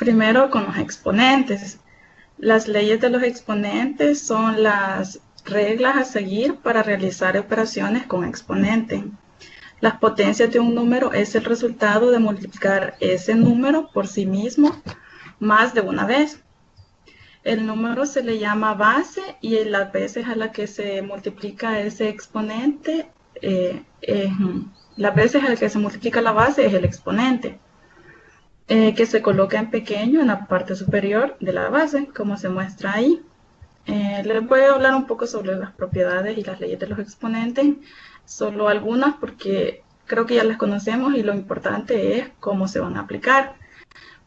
Primero con los exponentes. Las leyes de los exponentes son las reglas a seguir para realizar operaciones con exponente. Las potencias de un número es el resultado de multiplicar ese número por sí mismo más de una vez. El número se le llama base y las veces a la que se multiplica ese exponente, las veces a las que se multiplica la base es el exponente, que se coloca en pequeño en la parte superior de la base, como se muestra ahí. Les voy a hablar un poco sobre las propiedades y las leyes de los exponentes, solo algunas porque creo que ya las conocemos y lo importante es cómo se van a aplicar.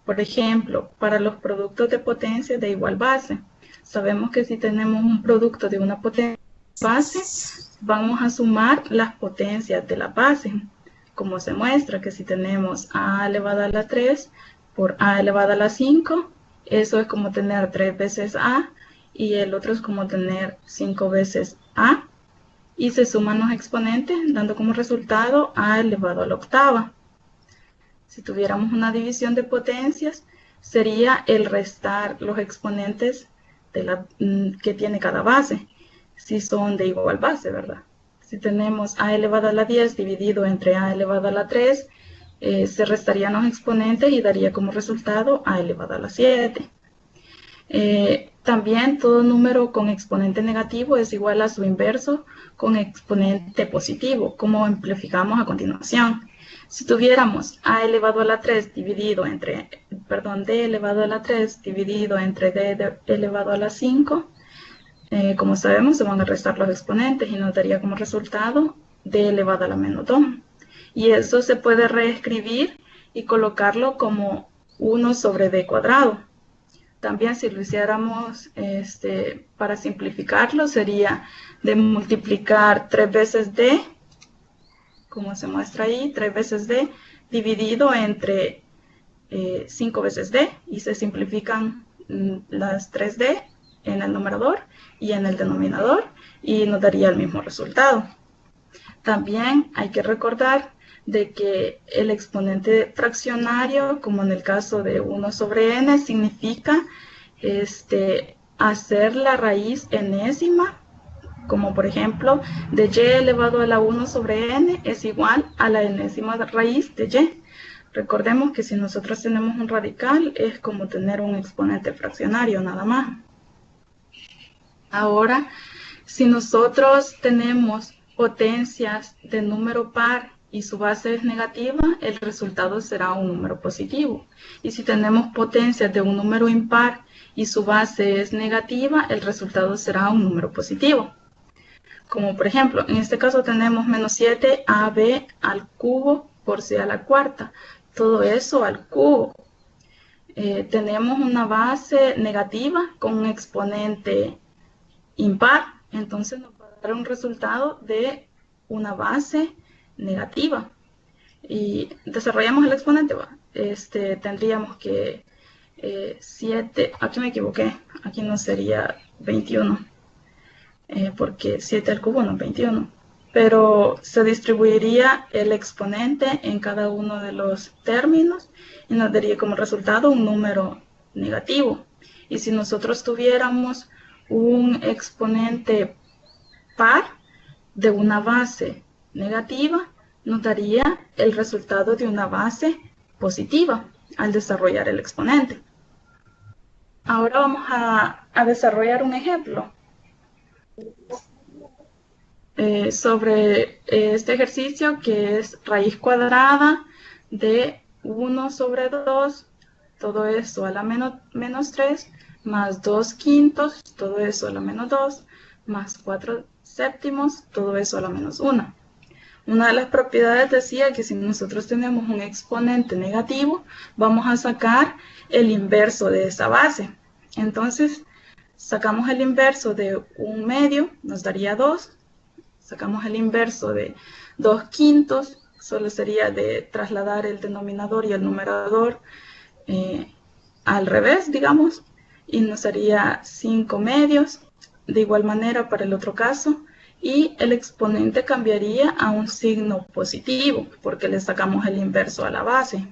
Por ejemplo, para los productos de potencia de igual base, sabemos que si tenemos un producto de una potencia base, vamos a sumar las potencias de la base, como se muestra que si tenemos a elevado a la 3 por a elevado a la 5, eso es como tener 3 veces a, y el otro es como tener 5 veces a, y se suman los exponentes dando como resultado a elevado a la octava. Si tuviéramos una división de potencias, sería el restar los exponentes que tiene cada base, si son de igual base, ¿verdad? Si tenemos a elevado a la 10 dividido entre a elevado a la 3, se restarían los exponentes y daría como resultado a elevado a la 7. También todo número con exponente negativo es igual a su inverso con exponente positivo, como amplificamos a continuación. Si tuviéramos a elevado a la 3 dividido entre, d elevado a la 3 dividido entre d elevado a la 5, como sabemos se van a restar los exponentes y nos daría como resultado d elevado a la menos 2. Y eso se puede reescribir y colocarlo como 1 sobre d cuadrado. También si lo hiciéramos para simplificarlo sería de multiplicar 3 veces d, como se muestra ahí, 3 veces d dividido entre 5 veces d, y se simplifican las 3d en el numerador y en el denominador, y nos daría el mismo resultado. También hay que recordar de que el exponente fraccionario, como en el caso de 1 sobre n, significa hacer la raíz enésima, como por ejemplo, de y elevado a la 1 sobre n es igual a la enésima raíz de y. Recordemos que si nosotros tenemos un radical, es como tener un exponente fraccionario, nada más. Ahora, si nosotros tenemos potencias de número par y su base es negativa, el resultado será un número positivo. Y si tenemos potencias de un número impar y su base es negativa, el resultado será un número positivo. Como por ejemplo, en este caso tenemos menos 7ab al cubo por c a la cuarta. Todo eso al cubo. Tenemos una base negativa con un exponente impar, entonces nos va a dar un resultado de una base negativa. Y desarrollamos el exponente, tendríamos que 7, aquí me equivoqué, aquí no sería 21, porque 7 al cubo no es 21, pero se distribuiría el exponente en cada uno de los términos y nos daría como resultado un número negativo. Y si nosotros tuviéramos un exponente par de una base negativa, nos daría el resultado de una base positiva al desarrollar el exponente. Ahora vamos a desarrollar un ejemplo sobre este ejercicio, que es raíz cuadrada de 1 sobre 2, todo eso a la menos 3, más 2 quintos, todo eso a la menos 2, más 4 séptimos, todo eso a la menos 1. Una de las propiedades decía que si nosotros tenemos un exponente negativo, vamos a sacar el inverso de esa base. Entonces, sacamos el inverso de 1 medio, nos daría 2. Sacamos el inverso de 2 quintos, solo sería de trasladar el denominador y el numerador al revés, digamos, y nos daría 5 medios. De igual manera para el otro caso, y el exponente cambiaría a un signo positivo porque le sacamos el inverso a la base.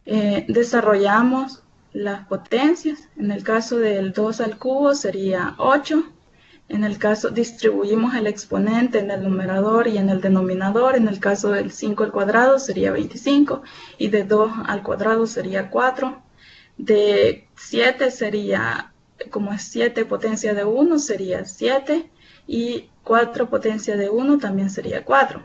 Desarrollamos las potencias. En el caso del 2 al cubo sería 8. En el caso, distribuimos el exponente en el numerador y en el denominador. En el caso del 5 al cuadrado sería 25 y de 2 al cuadrado sería 4. De 7 sería, como es 7 potencia de 1, sería 7 y 4 potencia de 1 también sería 4.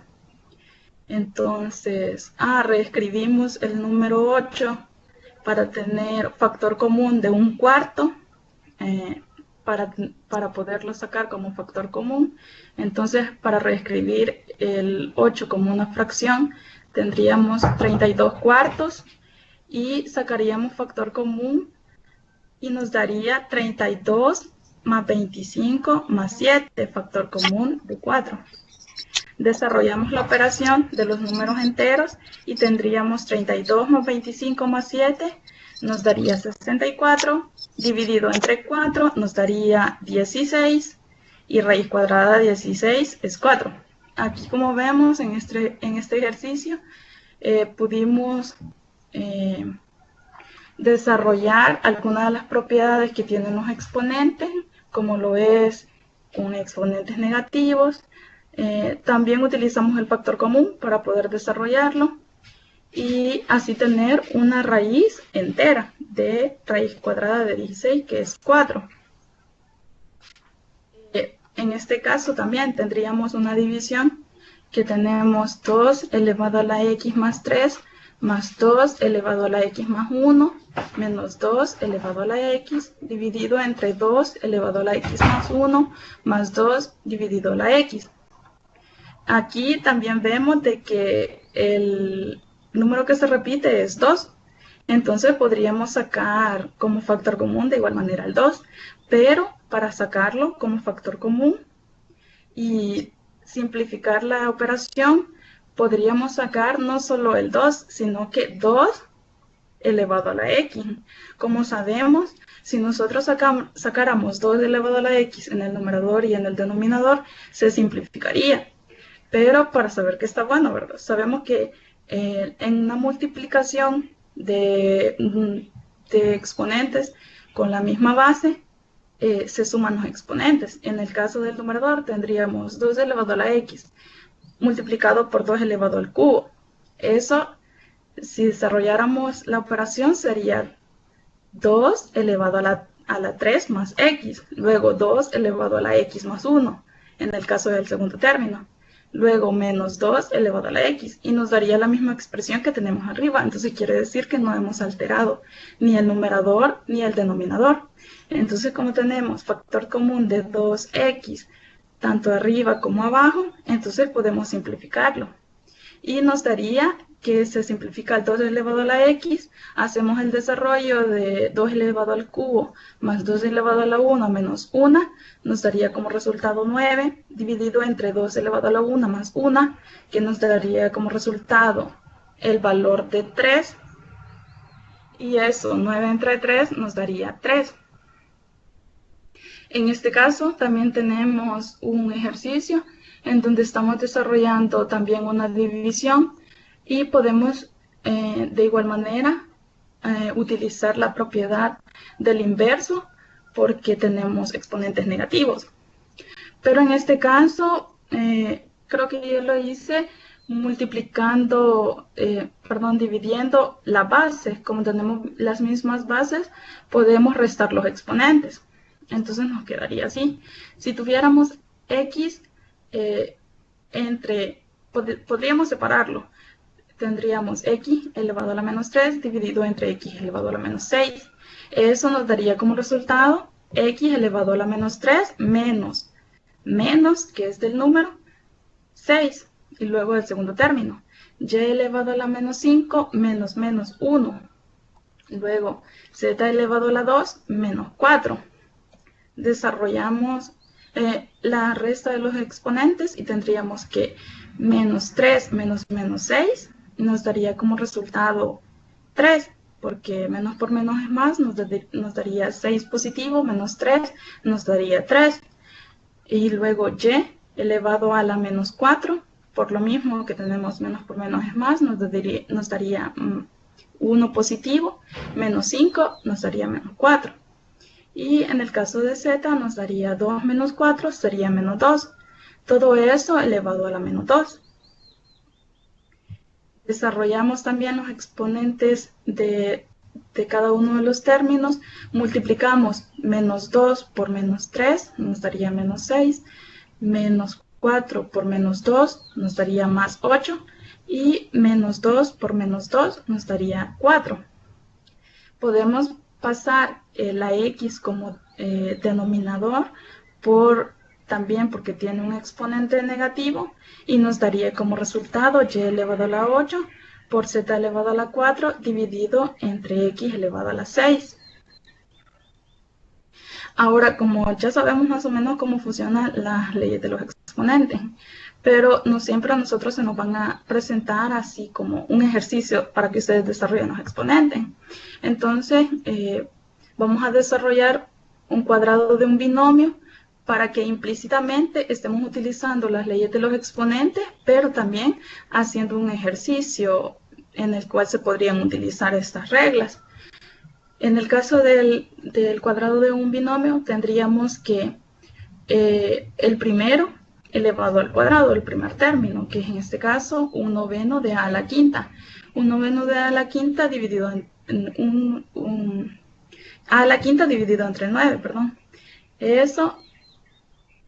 Entonces, reescribimos el número 8 para tener factor común de 1/4, para poderlo sacar como factor común. Entonces, para reescribir el 8 como una fracción, tendríamos 32/4 y sacaríamos factor común y nos daría 32 más 25 más 7, factor común de 4. Desarrollamos la operación de los números enteros y tendríamos 32 más 25 más 7 nos daría 64, dividido entre 4 nos daría 16 y raíz cuadrada de 16 es 4. Aquí, como vemos en este ejercicio, pudimos desarrollar algunas de las propiedades que tienen los exponentes, como lo es con exponentes negativos. También utilizamos el factor común para poder desarrollarlo y así tener una raíz entera de raíz cuadrada de 16, que es 4. En este caso también tendríamos una división que tenemos 2 elevado a la x más 3 más 2 elevado a la x más 1 menos 2 elevado a la x dividido entre 2 elevado a la x más 1 más 2 dividido a la x. Aquí también vemos de que el número que se repite es 2. Entonces podríamos sacar como factor común de igual manera el 2, pero para sacarlo como factor común y simplificar la operación, podríamos sacar no solo el 2, sino que 2 elevado a la x. Como sabemos, si nosotros sacáramos 2 elevado a la x en el numerador y en el denominador, se simplificaría. Pero para saber que está bueno, ¿verdad? Sabemos que en una multiplicación de exponentes con la misma base, se suman los exponentes. En el caso del numerador tendríamos 2 elevado a la x multiplicado por 2 elevado al cubo. Eso, si desarrolláramos la operación, sería 2 elevado a la 3 más x, luego 2 elevado a la x más 1, en el caso del segundo término, luego menos 2 elevado a la x, y nos daría la misma expresión que tenemos arriba. Entonces quiere decir que no hemos alterado ni el numerador ni el denominador. Entonces, como tenemos factor común de 2x, tanto arriba como abajo, entonces podemos simplificarlo. Y nos daría que se simplifica el 2 elevado a la x, hacemos el desarrollo de 2 elevado al cubo más 2 elevado a la 1 menos 1, nos daría como resultado 9, dividido entre 2 elevado a la 1 más 1, que nos daría como resultado el valor de 3, y eso, 9 entre 3, nos daría 3. En este caso también tenemos un ejercicio en donde estamos desarrollando también una división y podemos de igual manera utilizar la propiedad del inverso porque tenemos exponentes negativos. Pero en este caso creo que yo lo hice dividiendo la base. Como tenemos las mismas bases, podemos restar los exponentes. Entonces nos quedaría así. Si tuviéramos x podríamos separarlo. Tendríamos x elevado a la menos 3 dividido entre x elevado a la menos 6. Eso nos daría como resultado x elevado a la menos 3 menos, que es del número, 6. Y luego el segundo término, y elevado a la menos 5 menos 1. Luego z elevado a la 2 menos 4. Desarrollamos la resta de los exponentes y tendríamos que menos 3 menos 6 nos daría como resultado 3, porque menos por menos es más, nos daría 6 positivo, menos 3 nos daría 3. Y luego y elevado a la menos 4, por lo mismo que tenemos menos por menos es más, nos daría 1 positivo, menos 5 nos daría menos 4. Y en el caso de z nos daría 2 menos 4 sería menos 2. Todo eso elevado a la menos 2. Desarrollamos también los exponentes de cada uno de los términos. Multiplicamos menos 2 por menos 3 nos daría menos 6. Menos 4 por menos 2 nos daría más 8. Y menos 2 por menos 2 nos daría 4. Podemos pasar la x como denominador también porque tiene un exponente negativo y nos daría como resultado y elevado a la 8 por z elevado a la 4 dividido entre x elevado a la 6. Ahora, como ya sabemos más o menos cómo funcionan las leyes de los exponentes, pero no siempre a nosotros se nos van a presentar así como un ejercicio para que ustedes desarrollen los exponentes. Entonces, vamos a desarrollar un cuadrado de un binomio para que implícitamente estemos utilizando las leyes de los exponentes, pero también haciendo un ejercicio en el cual se podrían utilizar estas reglas. En el caso del cuadrado de un binomio, tendríamos que el primero elevado al cuadrado, el primer término, que es en este caso un noveno de a a la quinta. Un noveno de a a la quinta dividido a la quinta dividido entre 9, perdón. Eso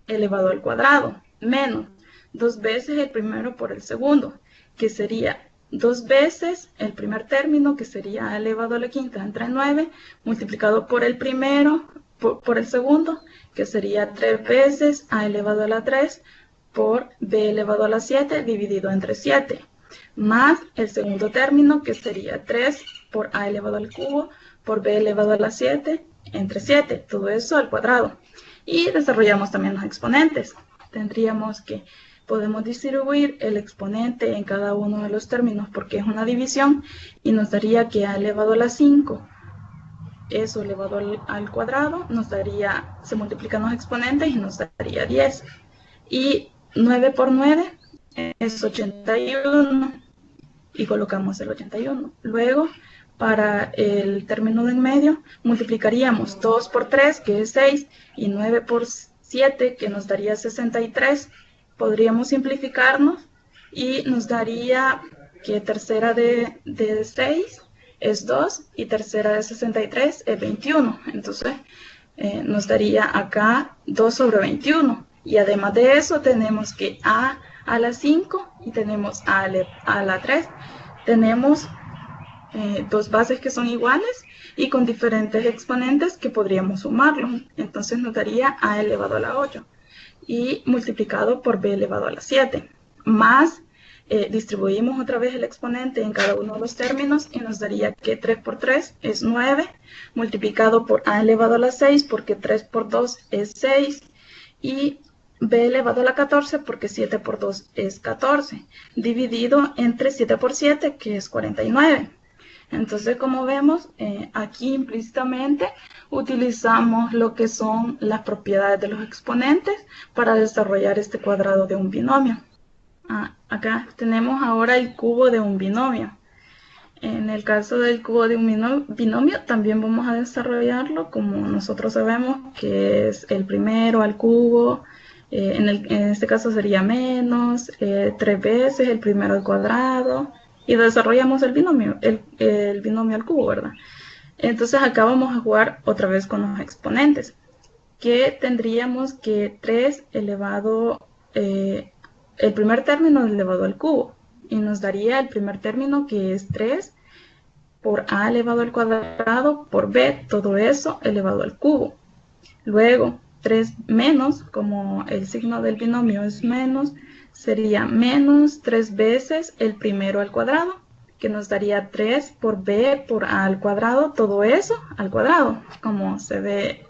elevado al cuadrado, menos 2 veces el primero por el segundo, que sería 2 veces el primer término, que sería a elevado a la quinta entre 9, multiplicado por el primero, por el segundo, que sería 3 veces a elevado a la 3 por b elevado a la 7 dividido entre 7, más el segundo término, que sería 3 por a elevado al cubo por b elevado a la 7 entre 7, todo eso al cuadrado. Y desarrollamos también los exponentes. Tendríamos que podemos distribuir el exponente en cada uno de los términos porque es una división y nos daría que a elevado a la 5, eso elevado al cuadrado, nos daría, se multiplican los exponentes y nos daría 10. Y 9 por 9 es 81 y colocamos el 81. Luego, para el término de en medio, multiplicaríamos 2 por 3, que es 6, y 9 por 7, que nos daría 63. Podríamos simplificarnos y nos daría que tercera de 6 es 2 y tercera de 63 es 21. Entonces, nos daría acá 2 sobre 21. Y además de eso, tenemos que a la 5 y tenemos a la 3. Tenemos dos bases que son iguales y con diferentes exponentes que podríamos sumarlos. Entonces nos daría a elevado a la 8 y multiplicado por b elevado a la 7. Más distribuimos otra vez el exponente en cada uno de los términos y nos daría que 3 por 3 es 9, multiplicado por a elevado a la 6 porque 3 por 2 es 6 y b elevado a la 14 porque 7 por 2 es 14, dividido entre 7 por 7 que es 49. Entonces, como vemos, aquí implícitamente utilizamos lo que son las propiedades de los exponentes para desarrollar este cuadrado de un binomio. Acá tenemos ahora el cubo de un binomio. En el caso del cubo de un binomio, también vamos a desarrollarlo como nosotros sabemos, que es el primero al cubo. En este caso sería menos 3 veces el primero al cuadrado. Y desarrollamos el binomio al cubo, ¿verdad? Entonces acá vamos a jugar otra vez con los exponentes, que tendríamos que 3 elevado, el primer término elevado al cubo, y nos daría el primer término que es 3 por a elevado al cuadrado por b, todo eso elevado al cubo. Luego 3 menos, como el signo del binomio es menos, sería menos 3 veces el primero al cuadrado, que nos daría 3 por b por a al cuadrado, todo eso al cuadrado, como se ve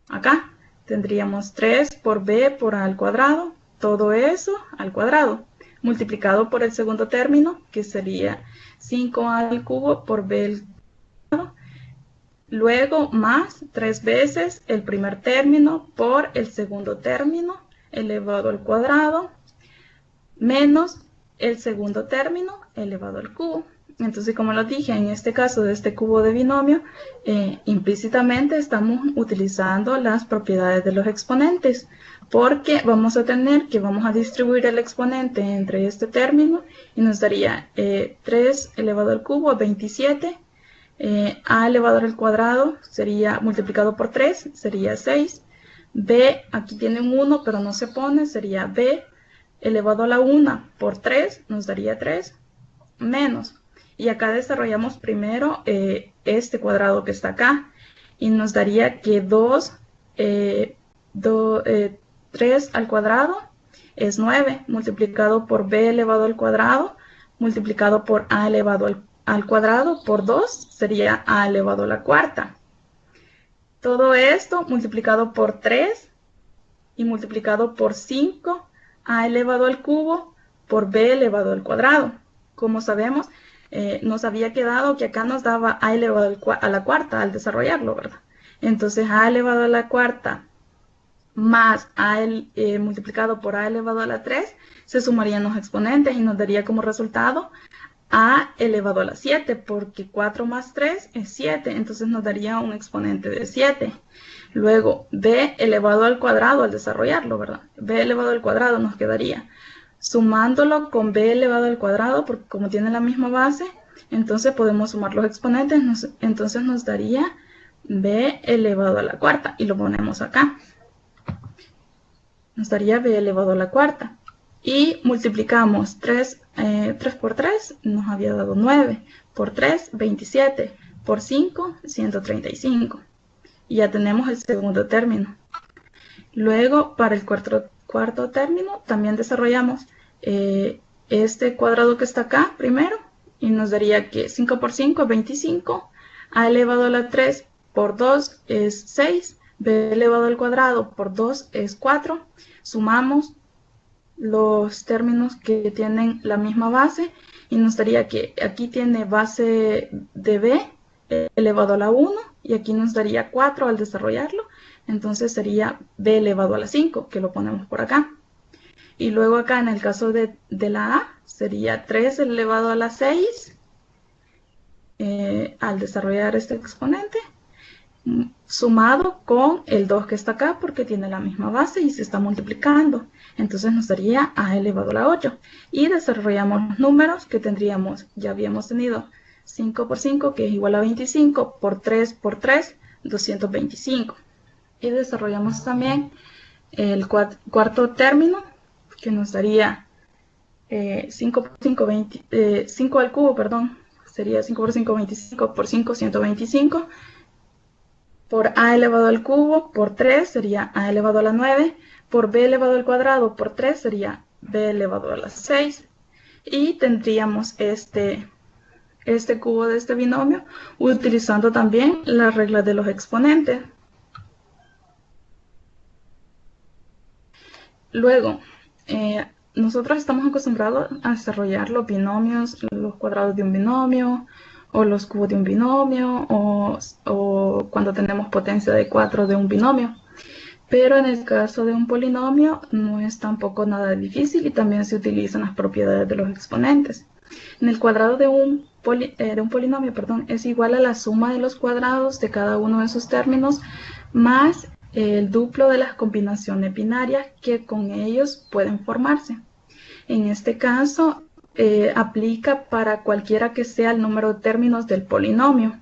acá. Tendríamos 3 por b por a al cuadrado, todo eso al cuadrado, multiplicado por el segundo término, que sería 5a al cubo por b al cuadrado. Luego más 3 veces el primer término por el segundo término elevado al cuadrado, menos el segundo término elevado al cubo. Entonces, como lo dije, en este caso de este cubo de binomio, implícitamente estamos utilizando las propiedades de los exponentes, porque vamos a tener que vamos a distribuir el exponente entre este término y nos daría 3 elevado al cubo, 27, a elevado al cuadrado sería multiplicado por 3, sería 6, b, aquí tiene un 1 pero no se pone, sería b elevado a la 1 por 3 nos daría 3, menos. Y acá desarrollamos primero este cuadrado que está acá. Y nos daría que 3 al cuadrado es 9, multiplicado por b elevado al cuadrado, multiplicado por a elevado al cuadrado, por 2, sería a elevado a la cuarta. Todo esto multiplicado por 3 y multiplicado por 5, a elevado al cubo, por b elevado al cuadrado. Como sabemos, nos había quedado que acá nos daba a elevado a la cuarta al desarrollarlo, ¿verdad? Entonces a elevado a la cuarta más a multiplicado por a elevado a la 3, se sumarían los exponentes y nos daría como resultado a elevado a la 7, porque 4 más 3 es 7, entonces nos daría un exponente de 7. Luego b elevado al cuadrado al desarrollarlo, ¿verdad? B elevado al cuadrado nos quedaría sumándolo con b elevado al cuadrado, porque como tiene la misma base, entonces podemos sumar los exponentes, entonces nos daría b elevado a la cuarta, y lo ponemos acá. Nos daría b elevado a la cuarta. Y multiplicamos 3 por 3, nos había dado 9, por 3, 27, por 5, 135. Y ya tenemos el segundo término. Luego, para el cuarto término, también desarrollamos este cuadrado que está acá primero, y nos daría que 5 por 5 es 25, a elevado a la 3 por 2 es 6, b elevado al cuadrado por 2 es 4, sumamos los términos que tienen la misma base, y nos daría que aquí tiene base de b elevado a la 1, y aquí nos daría 4 al desarrollarlo, entonces sería b elevado a la 5, que lo ponemos por acá. Y luego acá en el caso de la a, sería 3 elevado a la 6, al desarrollar este exponente, sumado con el 2 que está acá, porque tiene la misma base y se está multiplicando. Entonces nos daría a elevado a la 8. Y desarrollamos los números que tendríamos, ya habíamos tenido 5 por 5, que es igual a 25, por 3 por 3, 225. Y desarrollamos también el cuarto término, que nos daría 5 por 5, 5 al cubo, perdón, sería 5 por 5, 25, por 5, 125, por a elevado al cubo, por 3 sería a elevado a la 9, por b elevado al cuadrado, por 3 sería b elevado a la 6, y tendríamos este cubo de este binomio utilizando también la regla de los exponentes. Luego, nosotros estamos acostumbrados a desarrollar los binomios, los cuadrados de un binomio, o los cubos de un binomio, o cuando tenemos potencia de 4 de un binomio. Pero en el caso de un polinomio no es tampoco nada difícil, y también se utilizan las propiedades de los exponentes. En el cuadrado de un polinomio, es igual a la suma de los cuadrados de cada uno de sus términos más el duplo de las combinaciones binarias que con ellos pueden formarse. En este caso, aplica para cualquiera que sea el número de términos del polinomio.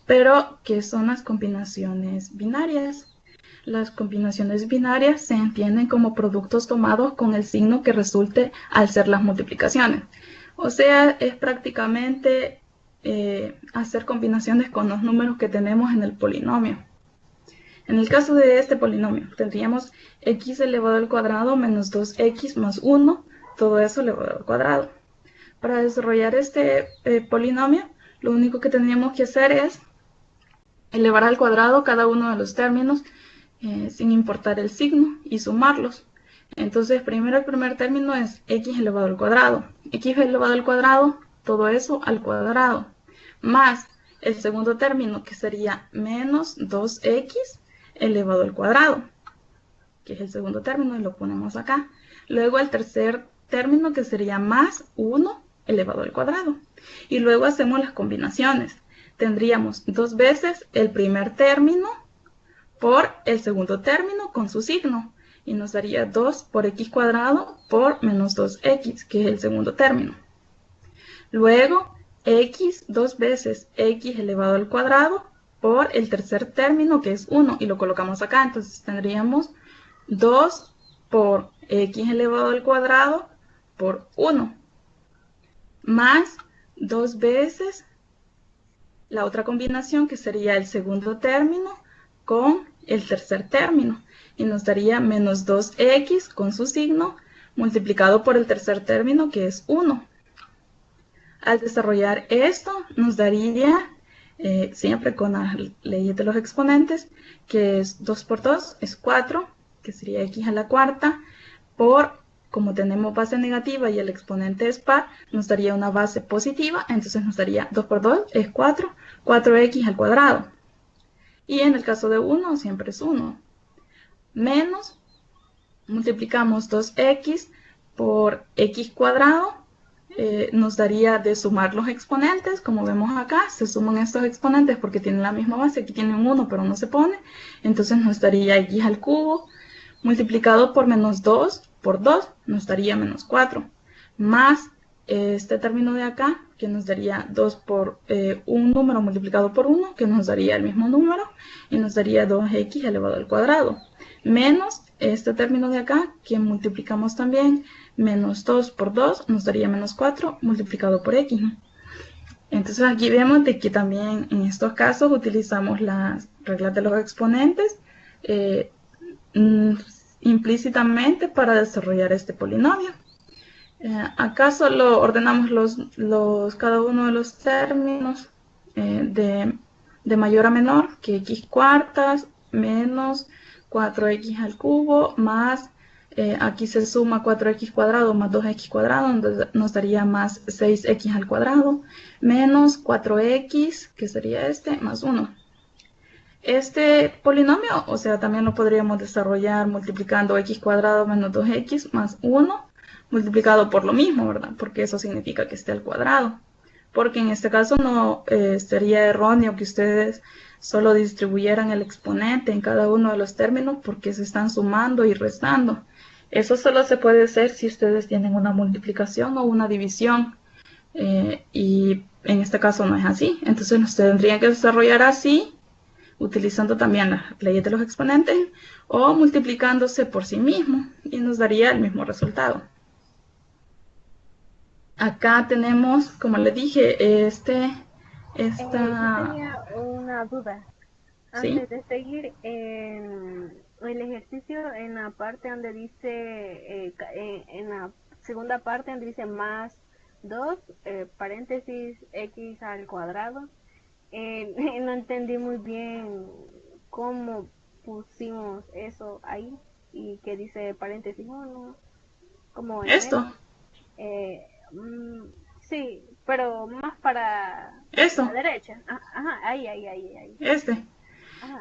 Pero, ¿qué son las combinaciones binarias? Las combinaciones binarias se entienden como productos tomados con el signo que resulte al ser las multiplicaciones. O sea, es prácticamente hacer combinaciones con los números que tenemos en el polinomio. En el caso de este polinomio, tendríamos x elevado al cuadrado menos 2x más 1, todo eso elevado al cuadrado. Para desarrollar este polinomio, lo único que tendríamos que hacer es elevar al cuadrado cada uno de los términos sin importar el signo y sumarlos. Entonces, primero el primer término es x elevado al cuadrado. X elevado al cuadrado, todo eso al cuadrado, más el segundo término, que sería menos 2x elevado al cuadrado, que es el segundo término, y lo ponemos acá. Luego el tercer término, que sería más 1 elevado al cuadrado. Y luego hacemos las combinaciones. Tendríamos 2 veces el primer término por el segundo término con su signo. Y nos daría 2 por x cuadrado por menos 2x, que es el segundo término. Luego, x 2 veces x elevado al cuadrado por el tercer término, que es 1, y lo colocamos acá. Entonces tendríamos 2 por x elevado al cuadrado por 1, más 2 veces la otra combinación, que sería el segundo término con el tercer término, y nos daría menos 2x con su signo multiplicado por el tercer término, que es 1. Al desarrollar esto, nos daría, siempre con las leyes de los exponentes, que es 2 por 2 es 4, que sería x a la cuarta, por, como tenemos base negativa y el exponente es par, nos daría una base positiva, entonces nos daría 2 por 2 es 4, 4x al cuadrado. Y en el caso de 1, siempre es 1. Menos, multiplicamos 2x por x cuadrado, nos daría de sumar los exponentes, como vemos acá, se suman estos exponentes porque tienen la misma base, aquí tienen 1 pero no se pone, entonces nos daría x al cubo, multiplicado por menos 2 por 2, nos daría menos 4, más este término de acá, que nos daría 2 por un número multiplicado por 1, que nos daría el mismo número, y nos daría 2x elevado al cuadrado, menos este término de acá, que multiplicamos también, menos 2 por 2 nos daría menos 4 multiplicado por x. Entonces aquí vemos de que también en estos casos utilizamos las reglas de los exponentes implícitamente para desarrollar este polinomio. Acá solo ordenamos cada uno de los términos de mayor a menor, que x cuartas menos 4x al cubo más, aquí se suma 4x cuadrado más 2x cuadrado, entonces nos daría más 6x al cuadrado, menos 4x, que sería este, más 1. Este polinomio, o sea, también lo podríamos desarrollar multiplicando x cuadrado menos 2x más 1, multiplicado por lo mismo, ¿verdad? Porque eso significa que esté al cuadrado. Porque en este caso no sería erróneo que ustedes solo distribuyeran el exponente en cada uno de los términos porque se están sumando y restando. Eso solo se puede hacer si ustedes tienen una multiplicación o una división. Y en este caso no es así. Entonces nos tendrían que desarrollar así, utilizando también las leyes de los exponentes o multiplicándose por sí mismo, y nos daría el mismo resultado. Acá tenemos, como les dije, Yo tenía una duda. ¿sí? Antes de seguir, el ejercicio en la parte donde dice, en la segunda parte donde dice más 2, paréntesis, x al cuadrado, no entendí muy bien cómo pusimos eso ahí y que dice paréntesis 1, como en Esto, medio. Eh, mm, sí, pero más para la esto, derecha. Ajá, ahí. este. Ajá.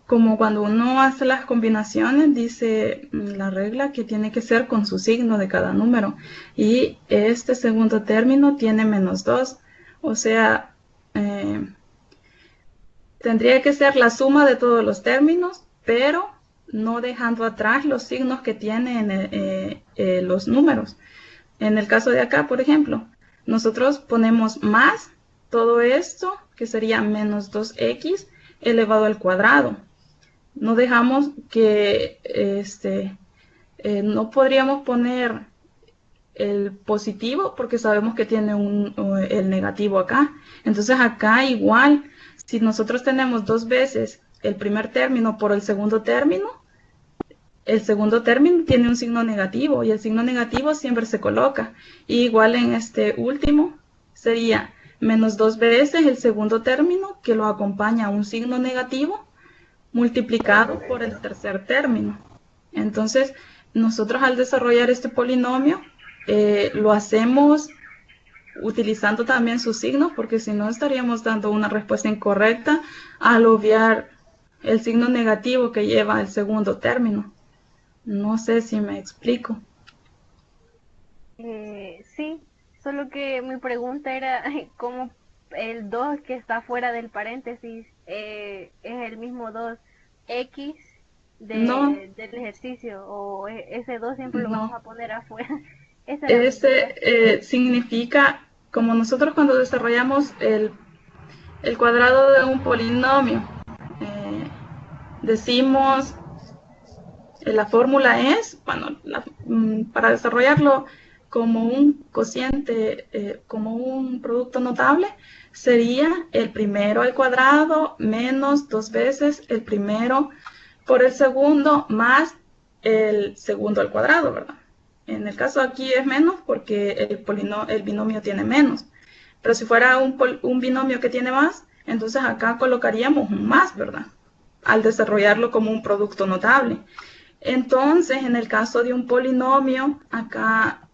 Como cuando uno hace las combinaciones, dice la regla que tiene que ser con su signo de cada número. Y este segundo término tiene menos 2. O sea, tendría que ser la suma de todos los términos, pero no dejando atrás los signos que tienen los números. En el caso de acá, por ejemplo, nosotros ponemos más todo esto, que sería menos 2x elevado al cuadrado. No dejamos que, no podríamos poner el positivo porque sabemos que tiene el negativo acá. Entonces acá igual, si nosotros tenemos 2 veces el primer término por el segundo término tiene un signo negativo y el signo negativo siempre se coloca. Y igual en este último sería menos 2 veces el segundo término que lo acompaña un signo negativo multiplicado por el tercer término. Entonces, nosotros al desarrollar este polinomio, lo hacemos utilizando también sus signos, porque si no estaríamos dando una respuesta incorrecta al obviar el signo negativo que lleva el segundo término. No sé si me explico. Sí, solo que mi pregunta era cómo el 2 que está fuera del paréntesis es el mismo 2x No, del ejercicio, o ese 2 siempre lo vamos no. a poner afuera. Esa era mi Ese duda. significa, como nosotros cuando desarrollamos el cuadrado de un polinomio, eh, decimos, la fórmula es, bueno, para desarrollarlo como un cociente, como un producto notable, sería el primero al cuadrado menos 2 veces el primero por el segundo más el segundo al cuadrado, ¿verdad? En el caso aquí es menos porque el binomio tiene menos. Pero si fuera un binomio que tiene más, entonces acá colocaríamos un más, ¿verdad? Al desarrollarlo como un producto notable. Entonces, en el caso de un polinomio, acá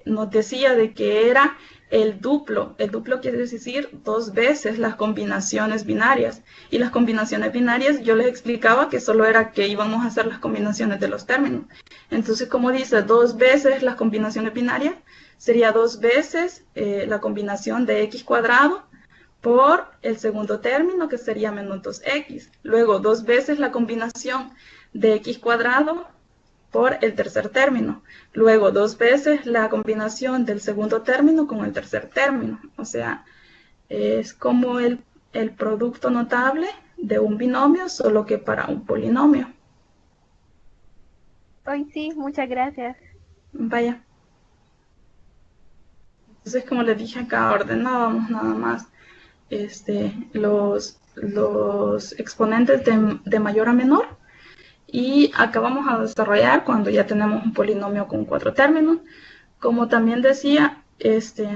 nos decía de que era el duplo. El duplo quiere decir 2 veces las combinaciones binarias. Y las combinaciones binarias, yo les explicaba que solo era que íbamos a hacer las combinaciones de los términos. Entonces, como dice 2 veces las combinaciones binarias, sería 2 veces la combinación de x cuadrado por el segundo término, que sería menos 2x. Luego, 2 veces la combinación de x cuadrado por el tercer término. Luego, 2 veces la combinación del segundo término con el tercer término. O sea, es como el producto notable de un binomio, solo que para un polinomio. Hoy sí, muchas gracias. Vaya. Entonces, como les dije acá, ordenábamos nada más los exponentes de mayor a menor. Y acá vamos a desarrollar cuando ya tenemos un polinomio con 4 términos. Como también decía,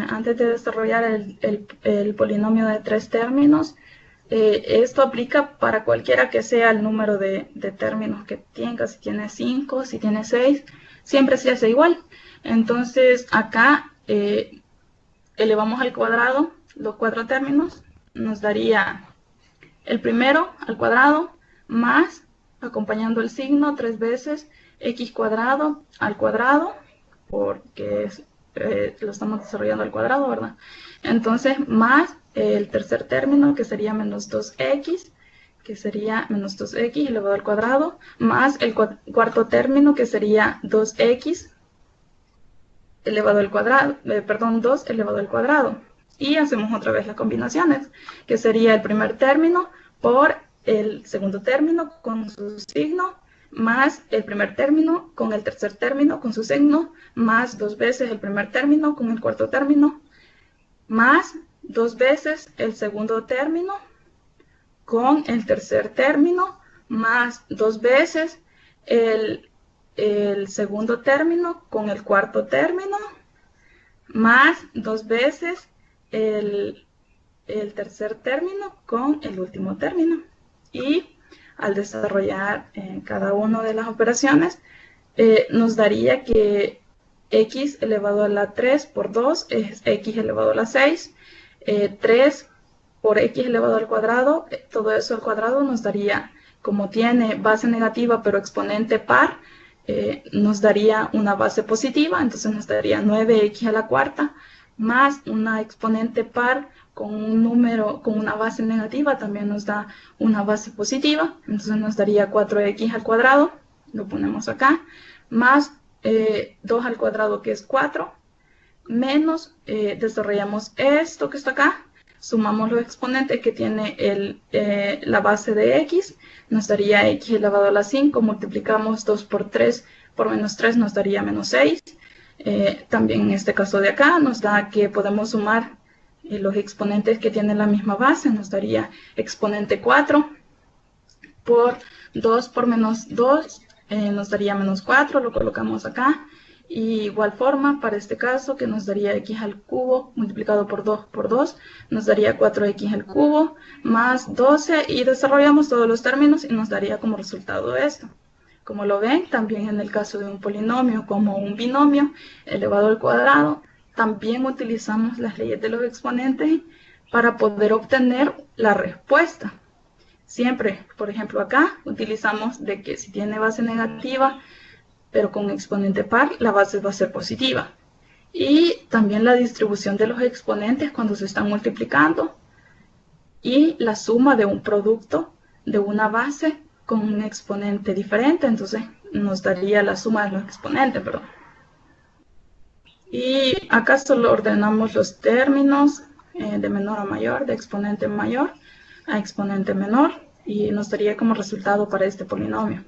antes de desarrollar el polinomio de 3 términos, esto aplica para cualquiera que sea el número de términos que tenga. Si tiene 5, si tiene 6, siempre se hace igual. Entonces acá elevamos al cuadrado los 4 términos, nos daría el primero al cuadrado más, acompañando el signo 3 veces, x cuadrado al cuadrado, porque lo estamos desarrollando al cuadrado, ¿verdad? Entonces, más el tercer término, que sería menos 2x, que sería menos 2x elevado al cuadrado, más el cuarto término, que sería 2x elevado al cuadrado, perdón, 2 elevado al cuadrado. Y hacemos otra vez las combinaciones, que sería el primer término por el segundo término con su signo, más el primer término con el tercer término con su signo, más 2 veces el primer término con el cuarto término, más 2 veces el segundo término con el tercer término, más 2 veces el segundo término con el cuarto término, más 2 veces el, el tercer término con el último término. Y al desarrollar cada una de las operaciones, nos daría que x elevado a la 3 por 2 es x elevado a la 6. 3 por x elevado al cuadrado, todo eso al cuadrado nos daría, como tiene base negativa pero exponente par, nos daría una base positiva, entonces nos daría 9x a la cuarta, más una exponente par con un número, con una base negativa, también nos da una base positiva, entonces nos daría 4x al cuadrado, lo ponemos acá, más 2 al cuadrado, que es 4, menos, desarrollamos esto que está acá, sumamos los exponentes que tiene la base de x, nos daría x elevado a la 5, multiplicamos 2 por 3 por menos 3 nos daría menos 6. También en este caso de acá nos da que podemos sumar los exponentes que tienen la misma base, nos daría exponente 4 por 2 por menos 2 nos daría menos 4, lo colocamos acá. Y igual forma, para este caso, que nos daría x al cubo multiplicado por 2, nos daría 4x al cubo más 12, y desarrollamos todos los términos y nos daría como resultado esto. Como lo ven, también en el caso de un polinomio como un binomio elevado al cuadrado, también utilizamos las leyes de los exponentes para poder obtener la respuesta. Siempre, por ejemplo, acá utilizamos de que si tiene base negativa, pero con exponente par, la base va a ser positiva. y también la distribución de los exponentes cuando se están multiplicando y la suma de un producto de una base con un exponente diferente, entonces nos daría la suma de los exponentes, perdón. Y acá solo ordenamos los términos de menor a mayor, de exponente mayor a exponente menor, y nos daría como resultado para este polinomio.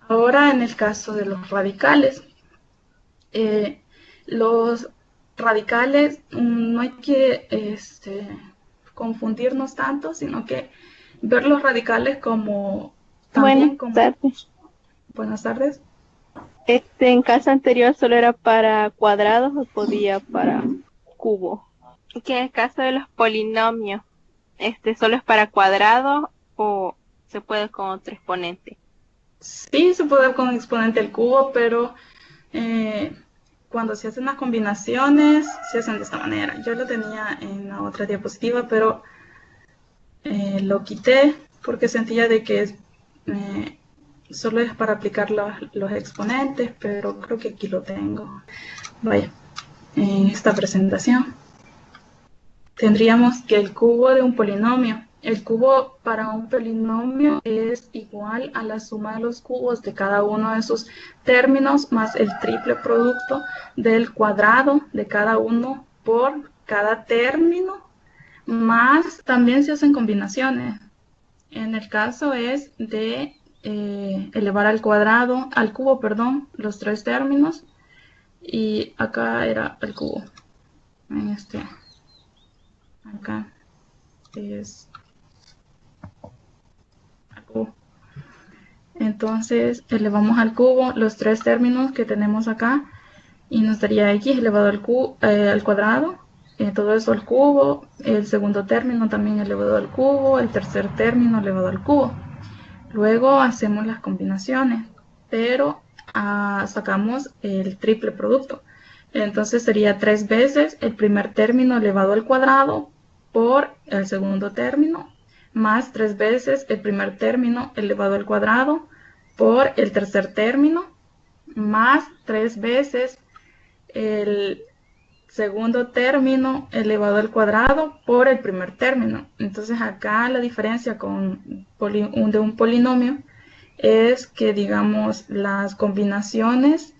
Ahora en el caso de los radicales, los radicales no hay que confundirnos tanto, sino que ver los radicales como también Buenas tardes. Buenas tardes. En caso anterior solo era para cuadrados o podía para cubo. Que en el caso de los polinomios, solo es para cuadrados o se puede con otro exponente. Sí, se puede con exponente al cubo, pero cuando se hacen las combinaciones se hacen de esta manera. Yo lo tenía en la otra diapositiva, pero lo quité porque sentía de que solo es para aplicar los exponentes, pero creo que aquí lo tengo. Vaya, en esta presentación tendríamos que el cubo de un polinomio. El cubo para un polinomio es igual a la suma de los cubos de cada uno de sus términos más el triple producto del cuadrado de cada uno por cada término, más también se hacen combinaciones. En el caso es de elevar al cubo, los tres términos, y acá era el cubo. Acá es al cubo. Entonces elevamos al cubo los tres términos que tenemos acá y nos daría x elevado al cuadrado, todo eso al cubo, el segundo término también elevado al cubo, el tercer término elevado al cubo. Luego hacemos las combinaciones, pero sacamos el triple producto. Entonces sería 3 veces el primer término elevado al cuadrado por el segundo término, más 3 veces el primer término elevado al cuadrado por el tercer término, más 3 veces el segundo término elevado al cuadrado por el primer término. Entonces acá la diferencia de un polinomio es que, digamos, las combinaciones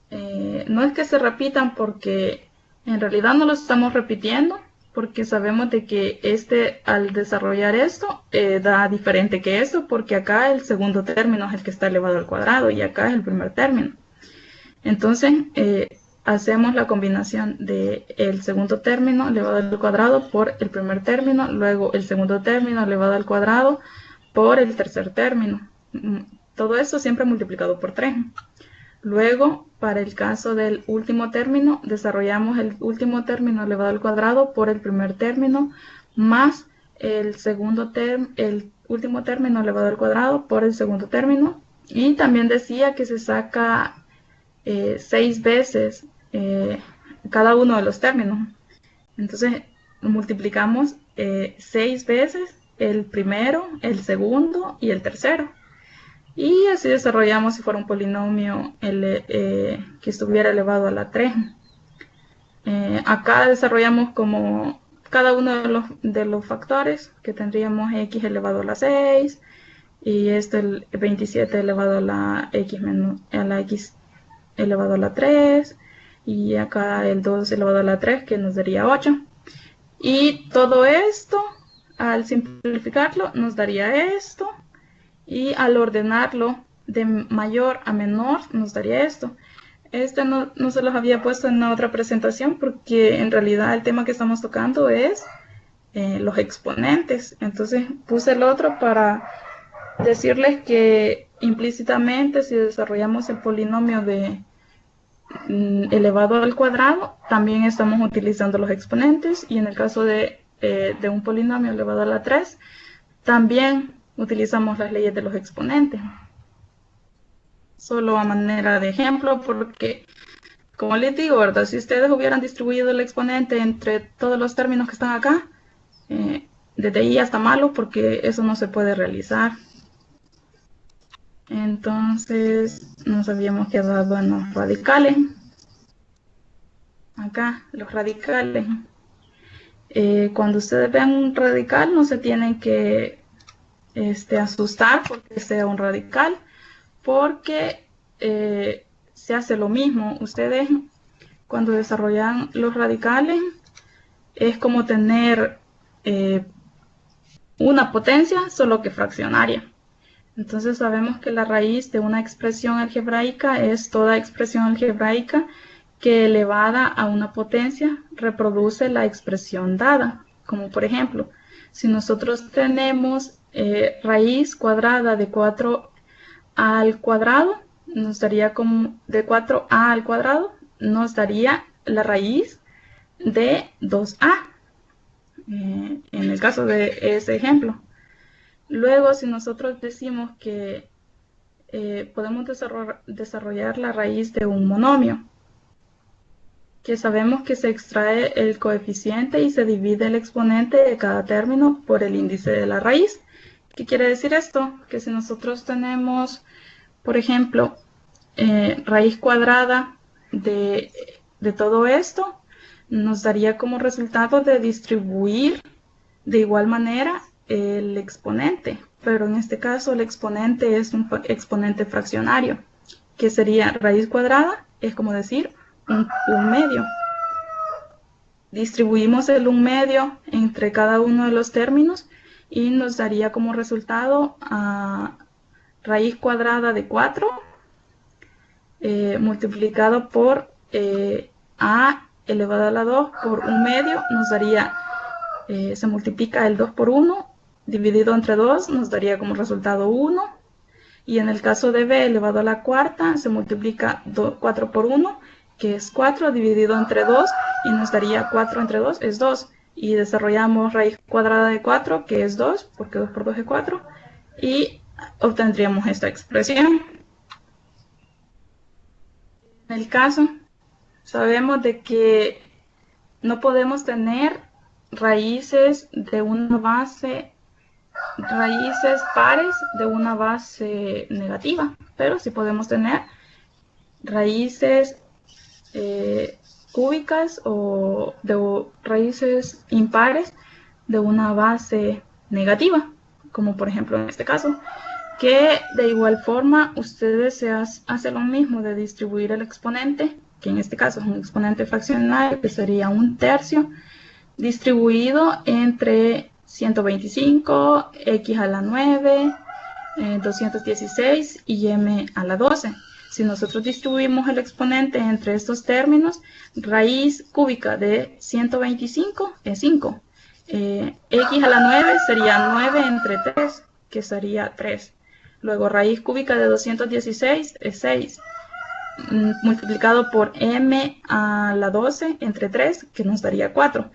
no es que se repitan, porque en realidad no lo estamos repitiendo, porque sabemos de que al desarrollar esto da diferente que eso, porque acá el segundo término es el que está elevado al cuadrado y acá es el primer término. Entonces hacemos la combinación del segundo término elevado al cuadrado por el primer término, luego el segundo término elevado al cuadrado por el tercer término. Todo eso siempre multiplicado por 3. Luego, para el caso del último término, desarrollamos el último término elevado al cuadrado por el primer término más el último término elevado al cuadrado por el segundo término. Y también decía que se saca 6 veces cada uno de los términos. Entonces multiplicamos 6 veces el primero, el segundo y el tercero. Y así desarrollamos si fuera un polinomio que estuviera elevado a la 3. Acá desarrollamos como cada uno de los factores, que tendríamos x elevado a la 6, y el 27 elevado a la x elevado a la 3, y acá el 2 elevado a la 3, que nos daría 8. Y todo esto, al simplificarlo, nos daría esto, y al ordenarlo de mayor a menor, nos daría esto. No se los había puesto en la otra presentación, porque en realidad el tema que estamos tocando es los exponentes. Entonces puse el otro para decirles que implícitamente, si desarrollamos el polinomio elevado al cuadrado, también estamos utilizando los exponentes, y en el caso de un polinomio elevado a la 3, también utilizamos las leyes de los exponentes. Solo a manera de ejemplo, porque, como les digo, ¿verdad? Si ustedes hubieran distribuido el exponente entre todos los términos que están acá, desde ahí ya está malo, porque eso no se puede realizar. Entonces nos habíamos quedado en los radicales. Acá, los radicales. Cuando ustedes vean un radical, no se tienen que asustar porque sea un radical, porque se hace lo mismo. Ustedes, cuando desarrollan los radicales, es como tener una potencia, solo que fraccionaria. Entonces sabemos que la raíz de una expresión algebraica es toda expresión algebraica que elevada a una potencia reproduce la expresión dada. Como por ejemplo, si nosotros tenemos raíz cuadrada de 4a al cuadrado, nos daría como de 4a al cuadrado, nos daría la raíz de 2a, en el caso de ese ejemplo. Luego, si nosotros decimos que podemos desarrollar la raíz de un monomio, que sabemos que se extrae el coeficiente y se divide el exponente de cada término por el índice de la raíz. ¿Qué quiere decir esto? Que si nosotros tenemos, por ejemplo, raíz cuadrada de todo esto, nos daría como resultado de distribuir de igual manera el exponente, pero en este caso el exponente es un exponente fraccionario, que sería raíz cuadrada, es como decir un medio. Distribuimos el 1/2 entre cada uno de los términos y nos daría como resultado raíz cuadrada de 4 multiplicado por a elevado a la 2 por 1/2 nos daría, se multiplica el 2 por 1 dividido entre 2 nos daría como resultado 1, y en el caso de b elevado a la cuarta se multiplica 4 por 1, que es 4 dividido entre 2, y nos daría 4 entre 2 es 2, y desarrollamos raíz cuadrada de 4, que es 2, porque 2 por 2 es 4, y obtendríamos esta expresión. En el caso, sabemos de que no podemos tener raíces de una base, raíces pares de una base negativa, pero sí podemos tener raíces cúbicas o raíces impares de una base negativa, como por ejemplo en este caso, que de igual forma ustedes se hacen lo mismo de distribuir el exponente, que en este caso es un exponente fraccionario, que sería 1/3, distribuido entre 125, x a la 9, 216 y m a la 12. Si nosotros distribuimos el exponente entre estos términos, raíz cúbica de 125 es 5. X a la 9 sería 9 entre 3, que sería 3. Luego raíz cúbica de 216 es 6. Multiplicado por m a la 12 entre 3, que nos daría 4.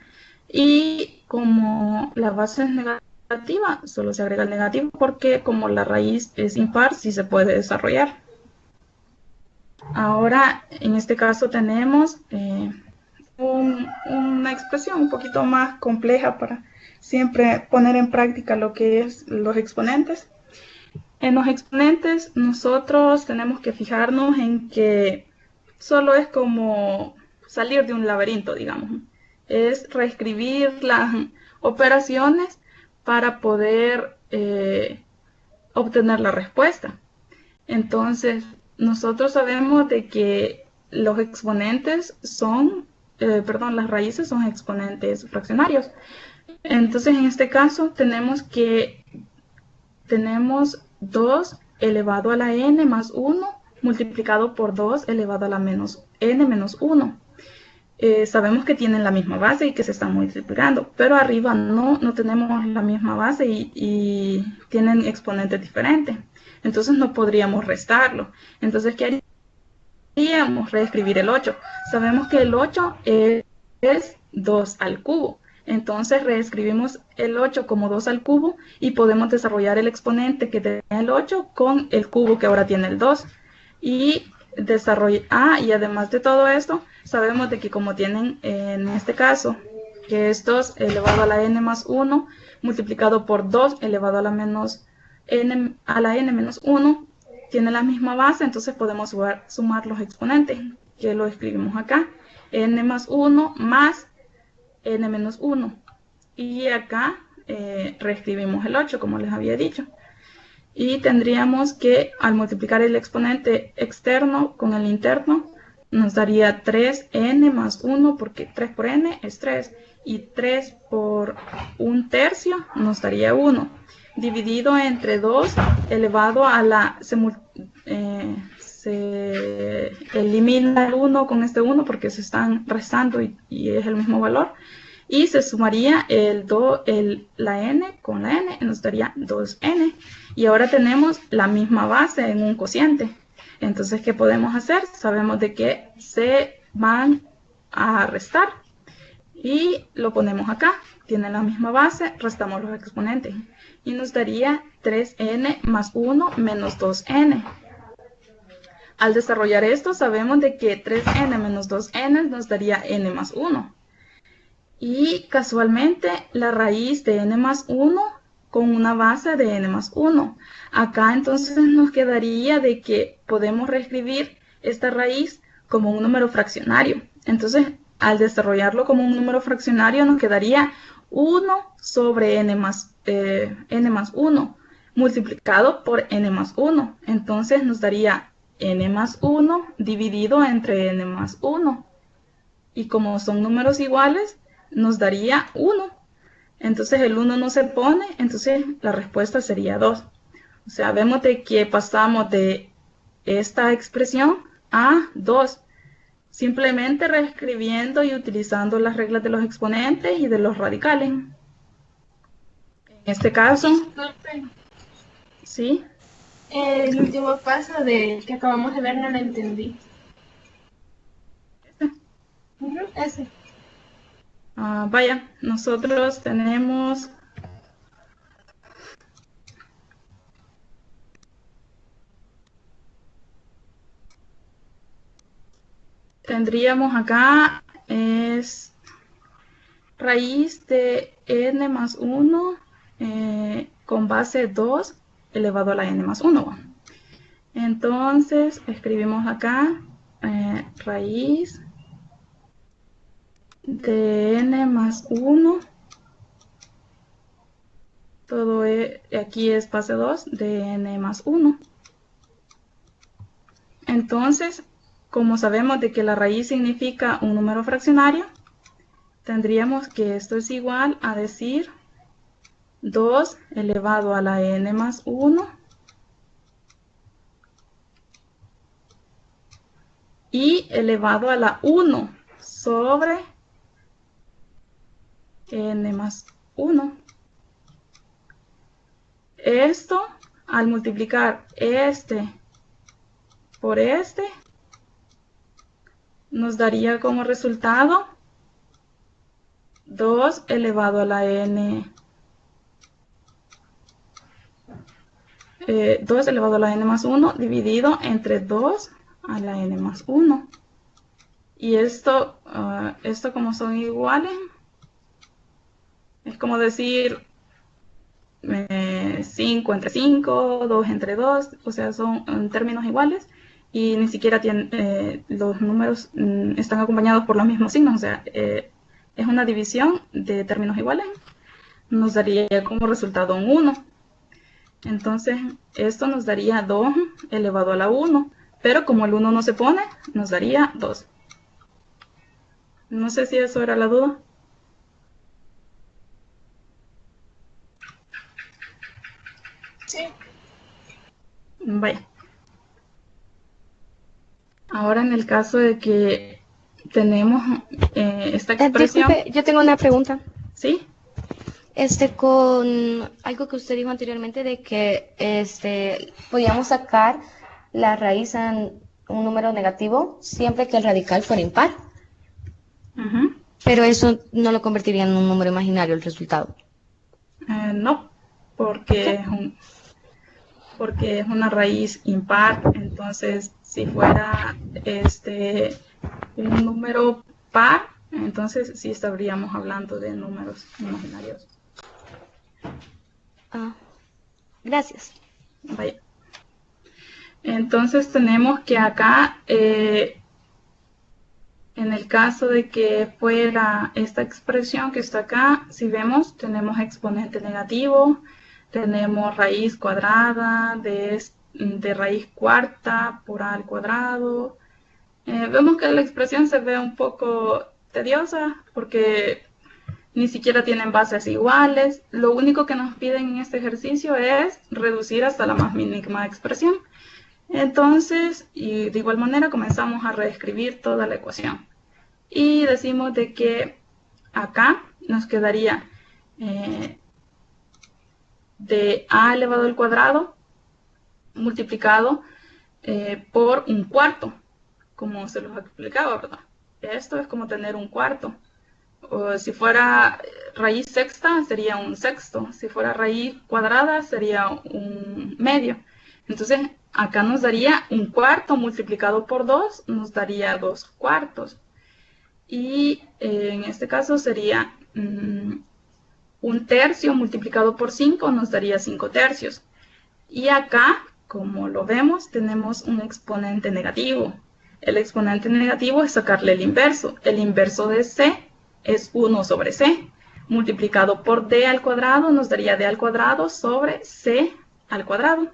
Y como la base es negativa, solo se agrega el negativo, porque como la raíz es impar, sí se puede desarrollar. Ahora, en este caso tenemos una expresión un poquito más compleja para siempre poner en práctica lo que es los exponentes. En los exponentes nosotros tenemos que fijarnos en que solo es como salir de un laberinto, digamos. Es reescribir las operaciones para poder obtener la respuesta. Entonces, nosotros sabemos de que los exponentes son, las raíces son exponentes fraccionarios. Entonces, en este caso tenemos 2 elevado a la n más 1 multiplicado por 2 elevado a la n menos 1. Sabemos que tienen la misma base y que se están multiplicando, pero arriba no tenemos la misma base y tienen exponentes diferentes. Entonces no podríamos restarlo. Entonces, ¿qué haríamos? Reescribir el 8. Sabemos que el 8 es 2 al cubo. Entonces reescribimos el 8 como 2 al cubo y podemos desarrollar el exponente que tenía el 8 con el cubo que ahora tiene el 2. Y y además de todo esto, sabemos de que como tienen en este caso, que es 2 elevado a la n más 1 multiplicado por 2 elevado a la n menos 1, tiene la misma base, entonces podemos sumar los exponentes, que lo escribimos acá. N más 1 más N menos 1. Y acá reescribimos el 8, como les había dicho. Y tendríamos que, al multiplicar el exponente externo con el interno, nos daría 3n más 1, porque 3 por n es 3, y 3 por 1/3 nos daría 1, dividido entre 2 elevado a la... se elimina el 1 con este 1 porque se están restando y es el mismo valor, y se sumaría la n con la n, y nos daría 2n. Y ahora tenemos la misma base en un cociente. Entonces, ¿qué podemos hacer? Sabemos de que se van a restar. Y lo ponemos acá. Tienen la misma base, restamos los exponentes. Y nos daría 3n más 1 menos 2n. Al desarrollar esto, sabemos de que 3n menos 2n nos daría n más 1. Y casualmente, la raíz de n más 1 con una base de n más 1. Acá entonces nos quedaría de que podemos reescribir esta raíz como un número fraccionario. Entonces, al desarrollarlo como un número fraccionario, nos quedaría 1 sobre n más 1 multiplicado por n más 1. Entonces, nos daría n más 1 dividido entre n más 1. Y como son números iguales, nos daría 1. Entonces el 1 no se pone, entonces la respuesta sería 2. O sea, vemos de que pasamos de esta expresión a 2, simplemente reescribiendo y utilizando las reglas de los exponentes y de los radicales. En este caso, Disculpen, ¿sí? el último paso del que acabamos de ver no lo entendí. Ese. Vaya, nosotros tenemos... Tendríamos acá es raíz de n más 1 con base 2 elevado a la n más 1. Entonces escribimos acá raíz de n más 1, todo aquí es base 2 de n más 1. Entonces, como sabemos de que la raíz significa un número fraccionario, tendríamos que esto es igual a decir 2 elevado a la n más 1 y elevado a la 1 sobre n más 1. Esto, al multiplicar este por este, nos daría como resultado 2 elevado a la n, 2 elevado a la n más 1 dividido entre 2 a la n más 1. Y esto como son iguales, es como decir 5 entre 5, 2 entre 2, o sea, son en términos iguales y ni siquiera los números están acompañados por los mismos signos, o sea, es una división de términos iguales, nos daría como resultado un 1. Entonces, esto nos daría 2 elevado a la 1, pero como el 1 no se pone, nos daría 2. No sé si eso era la duda. Sí. Vaya. Ahora en el caso de que tenemos esta expresión... Disculpe, yo tengo una pregunta. ¿Sí? Con algo que usted dijo anteriormente de que podíamos sacar la raíz en un número negativo siempre que el radical fuera impar. Uh-huh. Pero eso no lo convertiría en un número imaginario el resultado. No, porque es una raíz impar. Entonces, si fuera un número par, entonces sí estaríamos hablando de números imaginarios. Gracias. Vaya. Entonces tenemos que acá, en el caso de que fuera esta expresión que está acá, si vemos, tenemos exponente negativo, tenemos raíz cuadrada de raíz cuarta por a al cuadrado. Vemos que la expresión se ve un poco tediosa porque ni siquiera tienen bases iguales. Lo único que nos piden en este ejercicio es reducir hasta la más mínima expresión. Entonces, y de igual manera comenzamos a reescribir toda la ecuación. Y decimos de que acá nos quedaría de a elevado al cuadrado multiplicado por un cuarto, como se los explicaba, ¿verdad? Esto es como tener un cuarto. O si fuera raíz sexta, sería un sexto. Si fuera raíz cuadrada, sería un medio. Entonces, acá nos daría un cuarto multiplicado por 2, nos daría 2 cuartos. Y en este caso sería un tercio multiplicado por 5, nos daría 5 tercios. Y acá, como lo vemos, tenemos un exponente negativo. El exponente negativo es sacarle el inverso. El inverso de c es 1 sobre c. Multiplicado por d al cuadrado nos daría d al cuadrado sobre c al cuadrado.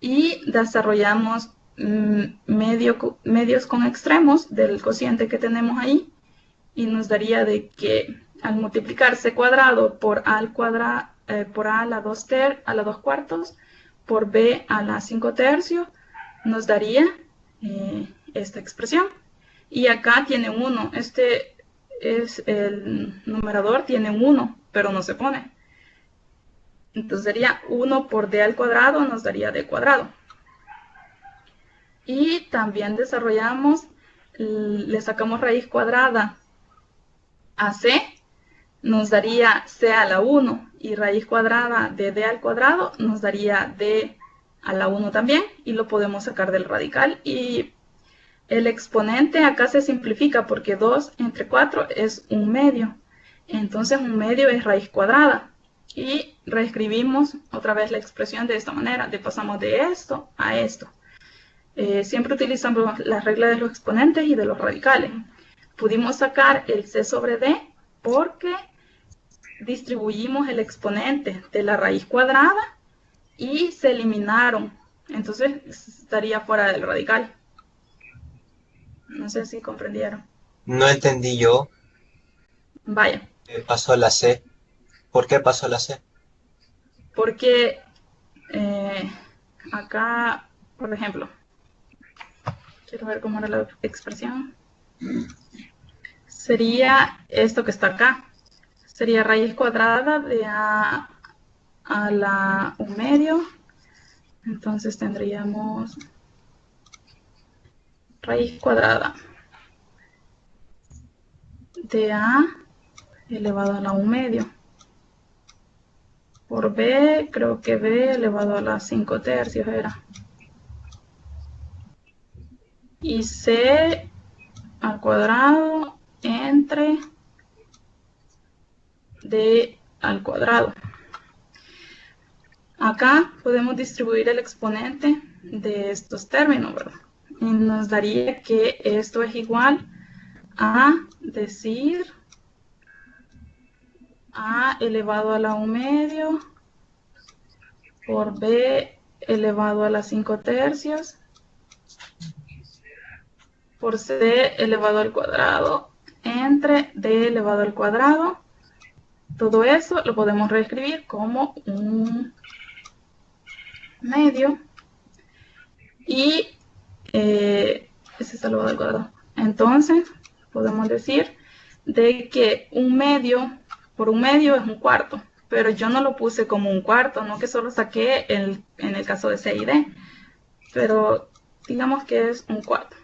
Y desarrollamos medios con extremos del cociente que tenemos ahí. Y nos daría de que al multiplicar c cuadrado por a al cuadrado, por a la 2 cuartos, por b a la 5 tercios, nos daría esta expresión. Y acá tiene 1. Este es el numerador, tiene un 1, pero no se pone. Entonces sería 1 por d al cuadrado, nos daría d cuadrado. Y también desarrollamos, le sacamos raíz cuadrada a c, nos daría c a la 1, y raíz cuadrada de d al cuadrado nos daría d a la 1 también, y lo podemos sacar del radical. Y el exponente acá se simplifica porque 2 entre 4 es un medio. Entonces un medio es raíz cuadrada. Y reescribimos otra vez la expresión de esta manera. Pasamos de esto a esto. Siempre utilizamos las reglas de los exponentes y de los radicales. Pudimos sacar el c sobre d porque distribuimos el exponente de la raíz cuadrada y se eliminaron. Entonces estaría fuera del radical. No sé si comprendieron. No entendí yo. Vaya. Pasó la C. ¿Por qué pasó la C? Porque acá, por ejemplo, quiero ver cómo era la expresión. Sería esto que está acá. Sería raíz cuadrada de a la 1 medio. Entonces tendríamos raíz cuadrada de a elevado a la 1 medio por b, creo que b elevado a la 5 tercios era. Y c al cuadrado entre d al cuadrado. Acá podemos distribuir el exponente de estos términos, ¿verdad? Y nos daría que esto es igual a decir a elevado a la 1 medio por b elevado a la 5 tercios por c elevado al cuadrado entre d elevado al cuadrado. Todo eso lo podemos reescribir como un medio y ese es elevado al cuadrado. Entonces podemos decir de que un medio por un medio es un cuarto, pero yo no lo puse como un cuarto, no que solo saqué en el caso de C y D, pero digamos que es un cuarto.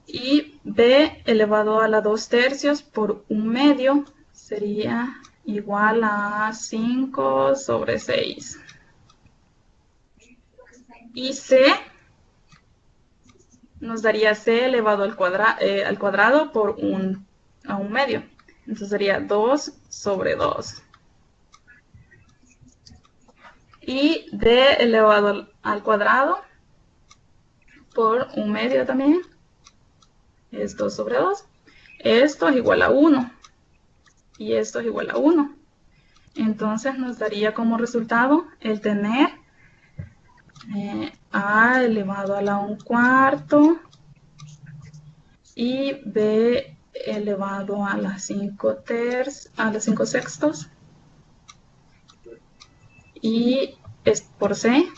Y b elevado a la 2 tercios por un medio sería igual a 5 sobre 6. Y c nos daría c elevado al cuadrado por a un medio. Entonces sería 2 sobre 2. y d elevado al cuadrado por 1/2 también, es 2 sobre 2. Esto es igual a 1 y esto es igual a 1. Entonces nos daría como resultado el tener a elevado a la 1/4 y b elevado a la 5 sextos, y es por c,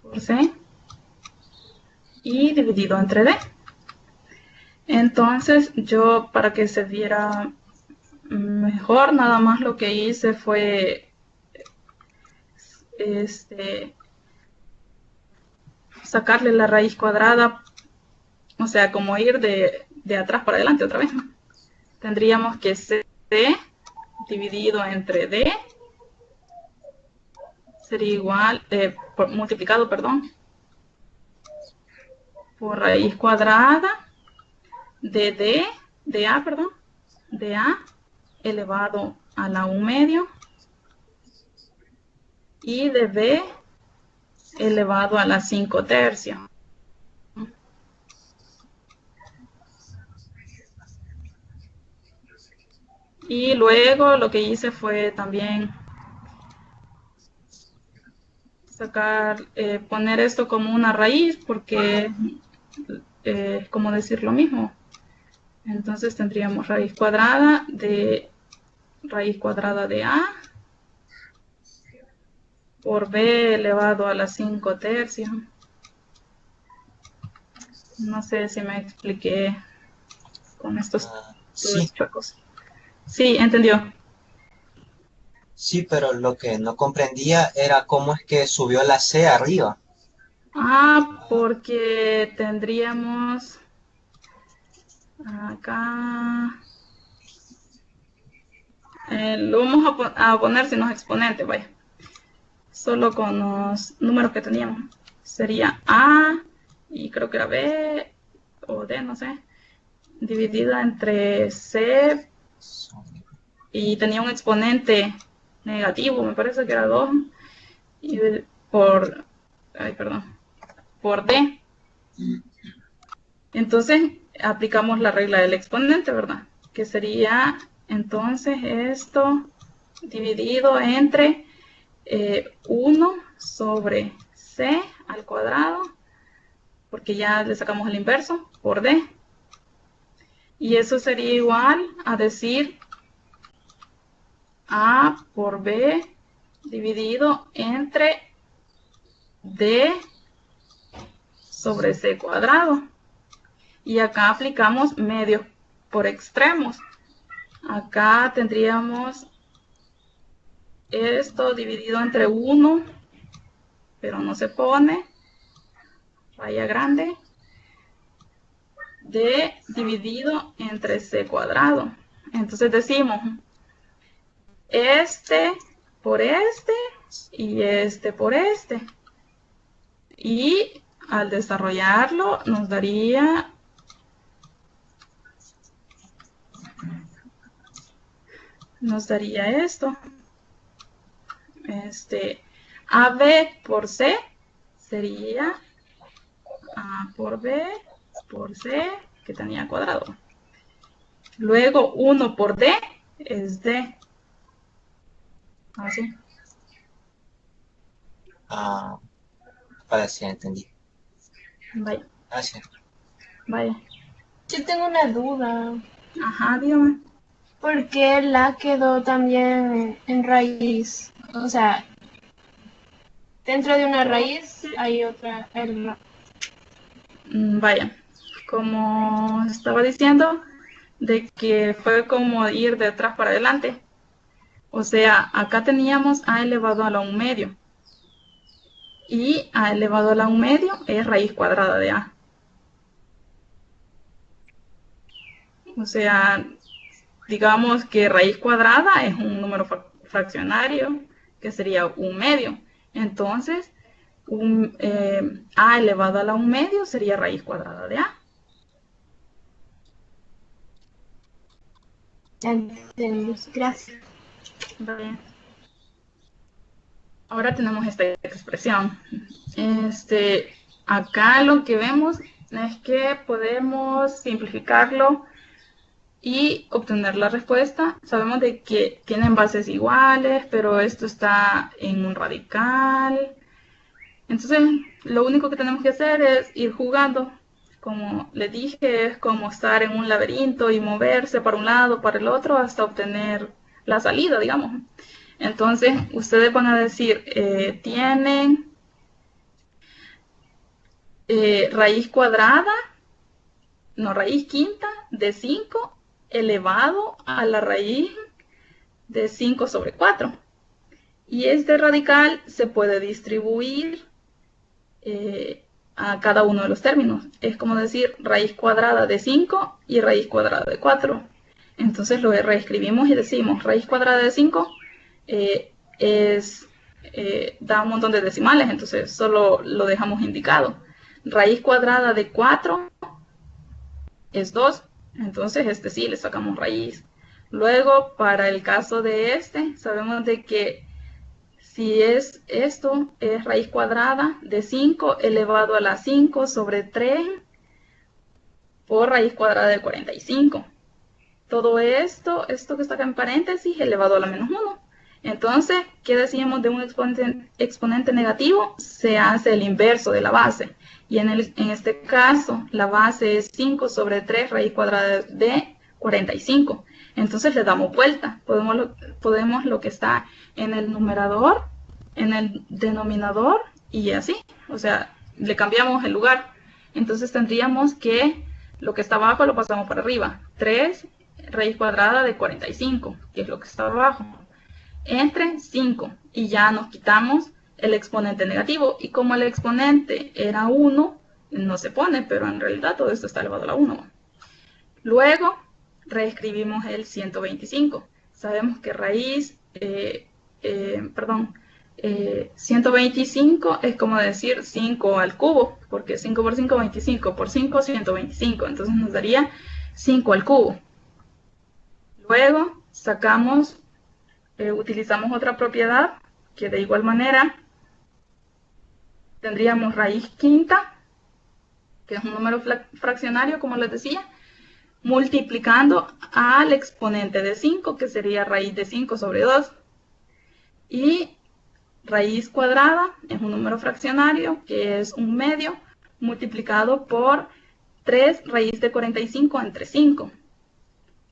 por c, y dividido entre d. Entonces yo, para que se viera mejor, nada más lo que hice fue sacarle la raíz cuadrada, o sea, como ir de atrás para adelante otra vez, ¿no? Tendríamos que c dividido entre d sería igual, multiplicado, perdón, por raíz cuadrada de a elevado a la 1/2 y de b elevado a la 5/3. Y luego lo que hice fue también poner esto como una raíz, porque es como decir lo mismo. Entonces tendríamos raíz cuadrada de a por b elevado a la 5/3. No sé si me expliqué con estos Sí, chuecos. Sí, entendió. sí, pero lo que no comprendía era cómo es que subió la C arriba. Porque tendríamos acá, lo vamos a poner sin los exponentes, vaya, solo con los números que teníamos. Sería a, y creo que era b o d, no sé, dividida entre c, y tenía un exponente negativo, me parece que era 2, y por d. Entonces aplicamos la regla del exponente, ¿verdad? Que sería entonces esto dividido entre 1 sobre c al cuadrado, porque ya le sacamos el inverso, por d. Y eso sería igual a decir a por b dividido entre d sobre c cuadrado. Y acá aplicamos medios por extremos. Acá tendríamos esto dividido entre 1, pero no se pone, raya grande, d dividido entre c cuadrado. Entonces decimos este por este y este por este. Y al desarrollarlo nos daría esto. AB por C sería A por B por C, que tenía cuadrado. Luego 1 por D es D. Así. Parece, entendí. Vaya. Gracias. Vaya. Yo tengo una duda. Ajá, dígame. ¿Por qué la quedó también en raíz? O sea, dentro de una raíz hay otra. Vaya. Como estaba diciendo, de que fue como ir de atrás para adelante. O sea, acá teníamos a elevado a la 1/2. Y a elevado a la 1/2 es raíz cuadrada de a. O sea, digamos que raíz cuadrada es un número fraccionario, que sería 1/2. Entonces, a elevado a la 1/2 sería raíz cuadrada de a. Entendí. Gracias. Vale. Ahora tenemos esta expresión. Acá lo que vemos es que podemos simplificarlo y obtener la respuesta. Sabemos de que tienen bases iguales, pero esto está en un radical. Entonces, lo único que tenemos que hacer es ir jugando. Como les dije, es como estar en un laberinto y moverse para un lado, para el otro, hasta obtener la salida, digamos. Entonces, ustedes van a decir, tienen raíz cuadrada, no, raíz quinta de 5 elevado a la raíz de 5 sobre 4. Y este radical se puede distribuir a cada uno de los términos. Es como decir raíz cuadrada de 5 y raíz cuadrada de 4. Entonces lo reescribimos y decimos raíz cuadrada de 5 da un montón de decimales, entonces solo lo dejamos indicado. Raíz cuadrada de 4 es 2, entonces sí le sacamos raíz. Luego, para el caso de sabemos de que si es esto, es raíz cuadrada de 5 elevado a la 5 sobre 3 por raíz cuadrada de 45. Todo esto que está acá en paréntesis, elevado a la menos 1. Entonces, ¿qué decíamos de un exponente negativo? Se hace el inverso de la base. Y en este caso, la base es 5 sobre 3 raíz cuadrada de 45. Entonces le damos vuelta. Podemos lo que está en el numerador, en el denominador y así. O sea, le cambiamos el lugar. Entonces tendríamos que lo que está abajo lo pasamos para arriba. 3 raíz cuadrada de 45, que es lo que está abajo, entre 5. Y ya nos quitamos el exponente negativo. Y como el exponente era 1, no se pone, pero en realidad todo esto está elevado a la 1. Luego reescribimos el 125. Sabemos que 125 es como decir 5 al cubo, porque 5 por 5, 25, por 5, 125. Entonces nos daría 5 al cubo. Luego utilizamos otra propiedad que de igual manera tendríamos raíz quinta, que es un número fraccionario, como les decía, multiplicando al exponente de 5, que sería raíz de 5 sobre 2. Y raíz cuadrada es un número fraccionario, que es un medio, multiplicado por 3 raíz de 45 entre 5.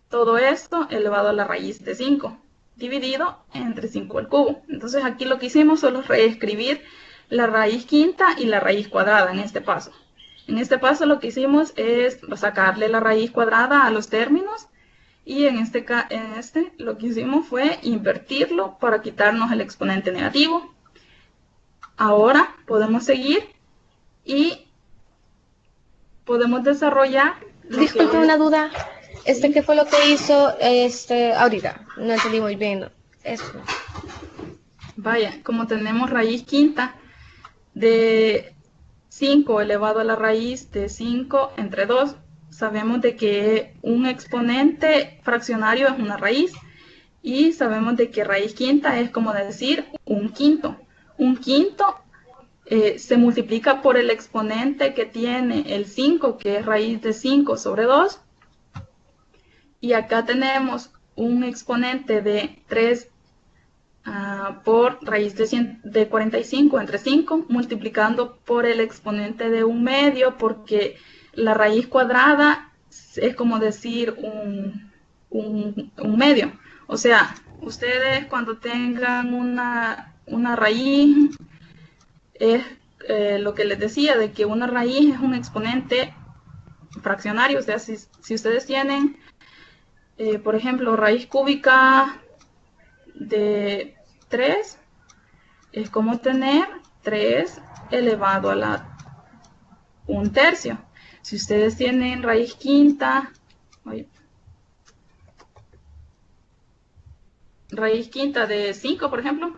Todo esto elevado a la raíz de 5, dividido entre 5 al cubo. Entonces aquí lo que hicimos solo es reescribir la raíz quinta y la raíz cuadrada en este paso. En este paso lo que hicimos es sacarle la raíz cuadrada a los términos y en este lo que hicimos fue invertirlo para quitarnos el exponente negativo. Ahora podemos seguir y podemos desarrollar... Disculpe una duda. ¿Qué fue lo que hizo ahorita? No entendí muy bien eso. Vaya, como tenemos raíz quinta de 5 elevado a la raíz de 5 entre 2, sabemos de que un exponente fraccionario es una raíz y sabemos de que raíz quinta es como decir un quinto. Un quinto se multiplica por el exponente que tiene el 5, que es raíz de 5 sobre 2. Y acá tenemos un exponente de 3 por raíz de 45 entre 5, multiplicando por el exponente de un medio, porque la raíz cuadrada es como decir un medio. O sea, ustedes cuando tengan una raíz, es lo que les decía, de que una raíz es un exponente fraccionario. O sea, si ustedes tienen... por ejemplo, raíz cúbica de 3 es como tener 3 elevado a la 1/3. Si ustedes tienen raíz quinta, raíz quinta de 5, por ejemplo,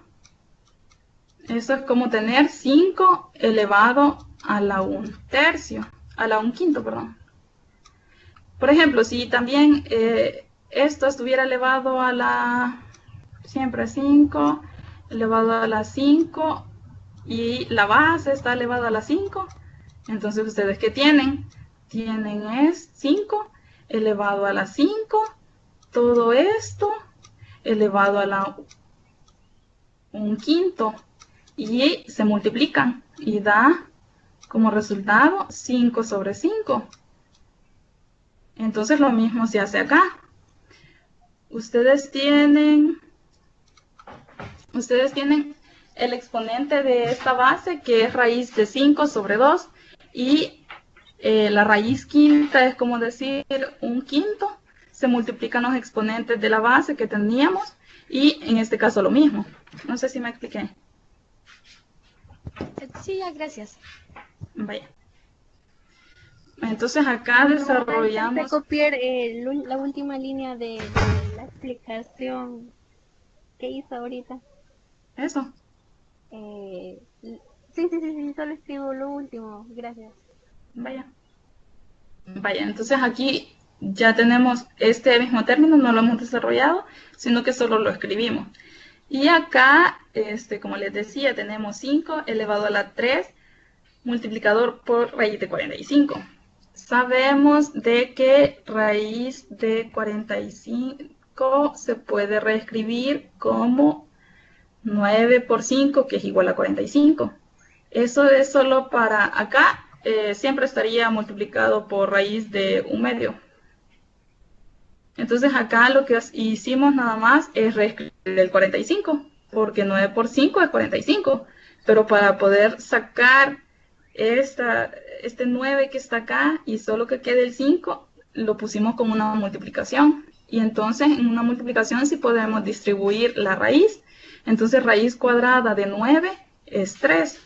eso es como tener 5 elevado a la 1/3, a la 1/5, perdón. Por ejemplo, si también esto estuviera elevado a la siempre 5 elevado a la 5 y la base está elevada a la 5. Entonces, ¿ustedes qué tienen? Tienen es 5 elevado a la 5, todo esto elevado a la 1/5 y se multiplican y da como resultado 5 sobre 5. Entonces lo mismo se hace acá. Ustedes tienen el exponente de esta base, que es raíz de 5 sobre 2, y la raíz quinta es como decir 1/5. Se multiplican los exponentes de la base que teníamos, y en este caso lo mismo. No sé si me expliqué. Sí, ya, gracias. Vaya. Entonces acá desarrollamos... copiar la última línea de la explicación que hizo ahorita. Eso. Sí, solo escribo lo último, gracias. Vaya, entonces aquí ya tenemos este mismo término, no lo hemos desarrollado, sino que solo lo escribimos. Y acá, como les decía, tenemos 5 elevado a la 3 multiplicador por raíz de 45. Sabemos de que raíz de 45 se puede reescribir como 9 por 5, que es igual a 45. Eso es solo para acá. Siempre estaría multiplicado por raíz de 1/2. Entonces acá lo que hicimos nada más es reescribir el 45, porque 9 por 5 es 45. Pero para poder sacar este 9 que está acá y solo que quede el 5, lo pusimos como una multiplicación. Y entonces en una multiplicación sí podemos distribuir la raíz. Entonces raíz cuadrada de 9 es 3.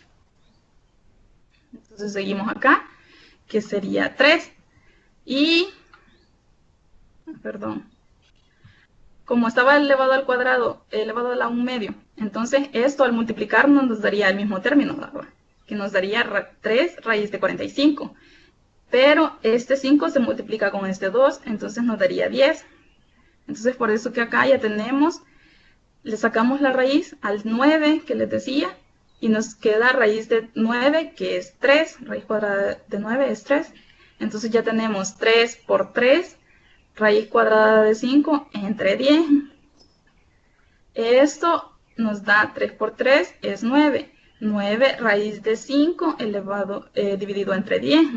Entonces seguimos acá, que sería 3. Y, como estaba elevado al cuadrado, elevado a la 1/2, entonces esto al multiplicar nos daría el mismo término, ¿verdad? Que nos daría 3 raíz de 45. Pero este 5 se multiplica con este 2, entonces nos daría 10. Entonces por eso que acá ya tenemos, le sacamos la raíz al 9 que les decía, y nos queda raíz de 9, que es 3. Raíz cuadrada de 9 es 3. Entonces ya tenemos 3 por 3, raíz cuadrada de 5 entre 10. Esto nos da 3 por 3 es 9. 9 raíz de 5 dividido entre 10.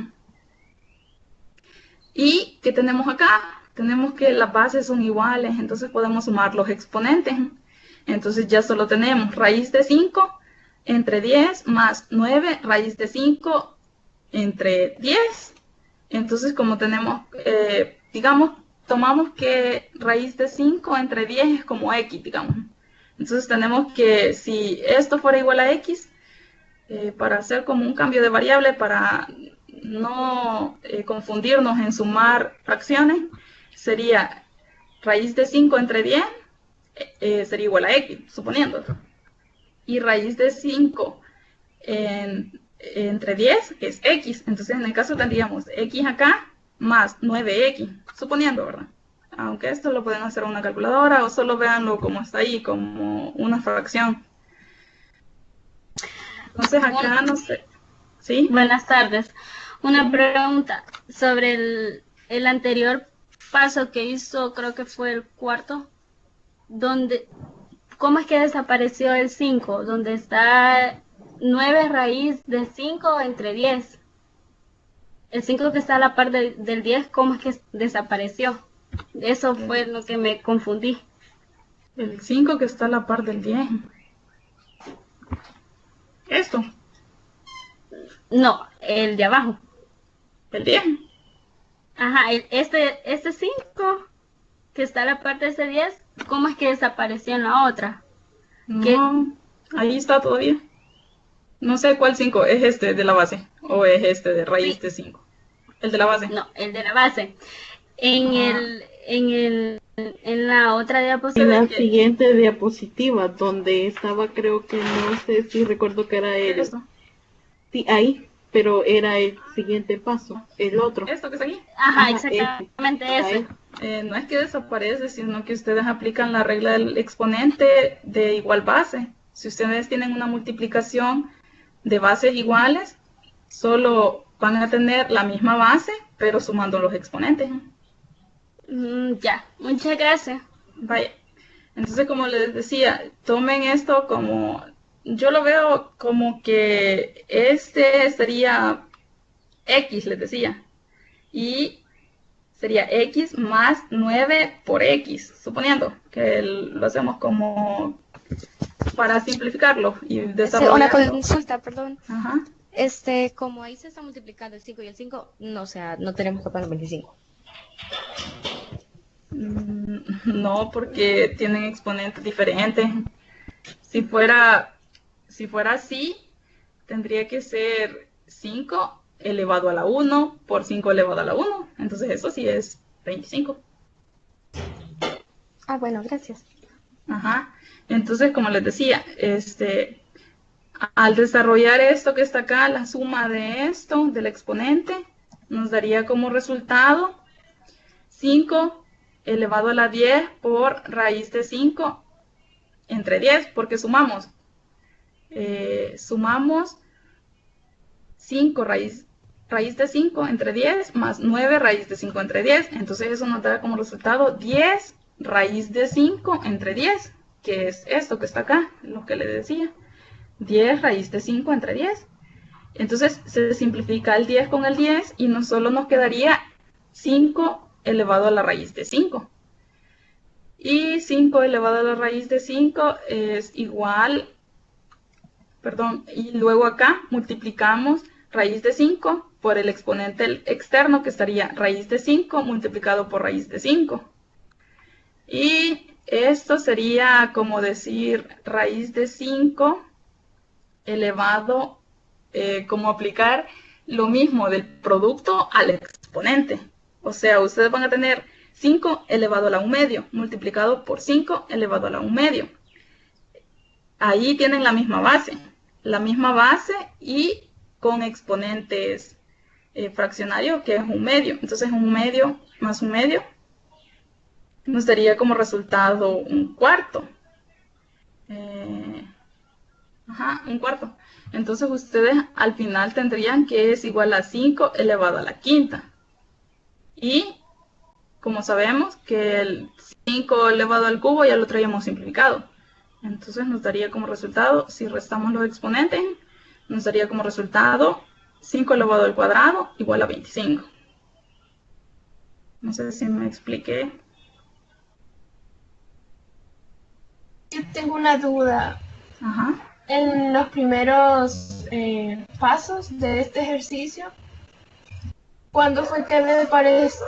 ¿Y qué tenemos acá? Tenemos que las bases son iguales, entonces podemos sumar los exponentes. Entonces ya solo tenemos raíz de 5 entre 10 más 9 raíz de 5 entre 10. Entonces como tenemos, digamos, tomamos que raíz de 5 entre 10 es como x, digamos. Entonces tenemos que, si esto fuera igual a x, para hacer como un cambio de variable, para no confundirnos en sumar fracciones, sería raíz de 5 entre 10 sería igual a x, suponiendo. Y raíz de 5 entre 10 es x. Entonces en el caso tendríamos x acá más 9x, suponiendo, ¿verdad? Aunque esto lo pueden hacer en una calculadora o solo véanlo como está ahí, como una fracción. Entonces acá no sé. ¿Sí? Buenas tardes. Una pregunta sobre el anterior paso que hizo, creo que fue el cuarto, donde, ¿cómo es que desapareció el 5? Donde está 9 raíz de 5 entre 10. El 5 que está a la par del 10, ¿cómo es que desapareció? Eso fue lo que me confundí. El 5 que está a la par del 10. ¿Esto? No, el de abajo. ¿El 10? Ajá, este 5 que está a la par de ese 10, ¿cómo es que desapareció en la otra? No, ahí está todavía. No sé cuál 5, ¿es este de la base o es este de raíz de 5? ¿El de la base? No, el de la base. En la otra diapositiva. En la siguiente diapositiva, donde estaba, creo que no sé si recuerdo que era el... ¿Esto? Sí, ahí, pero era el siguiente paso, el otro. ¿Esto que está aquí? Ajá, exactamente ese. No es que desaparece, sino que ustedes aplican la regla del exponente de igual base. Si ustedes tienen una multiplicación de bases iguales, solo van a tener la misma base, pero sumando los exponentes. Ya, muchas gracias. Vaya. Entonces, como les decía, tomen esto como, yo lo veo como que este sería X, les decía, y sería X más 9 por X, suponiendo que lo hacemos como para simplificarlo y Una desarrollarlo. consulta, perdón. Ajá. Como ahí se está multiplicando el 5 y el 5, no, o sea, no tenemos que poner 25. No, porque tienen exponentes diferentes. Si fuera así, tendría que ser 5 elevado a la 1 por 5 elevado a la 1. Entonces eso sí es 25. Ah, bueno, gracias. Ajá. Entonces, como les decía, al desarrollar esto que está acá, la suma de esto, del exponente, nos daría como resultado 5 elevado a la 10 por raíz de 5 entre 10, porque sumamos. Sumamos 5 raíz de 5 entre 10 más 9 raíz de 5 entre 10. Entonces eso nos da como resultado 10 raíz de 5 entre 10, que es esto que está acá, lo que le decía. 10 raíz de 5 entre 10. Entonces se simplifica el 10 con el 10 y no solo nos quedaría 5 elevado a la raíz de 5. Y 5 elevado a la raíz de 5 es igual, y luego acá multiplicamos raíz de 5 por el exponente externo, que estaría raíz de 5 multiplicado por raíz de 5. Y esto sería como decir raíz de 5 elevado, como aplicar lo mismo del producto al exponente. O sea, ustedes van a tener 5 elevado a la 1 medio multiplicado por 5 elevado a la 1 medio. Ahí tienen la misma base y con exponentes fraccionarios, que es 1 medio. Entonces 1 medio más 1 medio nos daría como resultado 1 cuarto. Un cuarto. Entonces ustedes al final tendrían que es igual a 5 elevado a la quinta. Y como sabemos que el 5 elevado al cubo ya lo traíamos simplificado. Entonces nos daría como resultado, si restamos los exponentes, nos daría como resultado 5 elevado al cuadrado igual a 25. No sé si me expliqué. Yo tengo una duda. Ajá. En los primeros pasos de este ejercicio, ¿cuándo fue que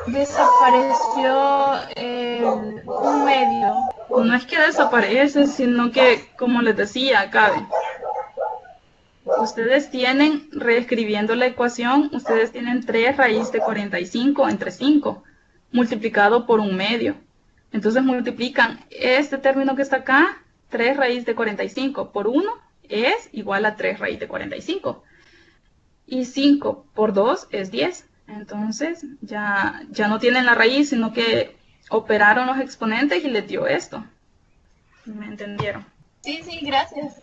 desapareció el 1 medio? No es que desaparece, sino que, como les decía, cabe. Ustedes tienen, reescribiendo la ecuación, ustedes tienen 3 raíz de 45 entre 5, multiplicado por 1 medio. Entonces multiplican este término que está acá, 3 raíz de 45 por 1, es igual a 3 raíz de 45. Y 5 por 2 es 10. Entonces ya no tienen la raíz, sino que operaron los exponentes y les dio esto. ¿Me entendieron? Sí, gracias.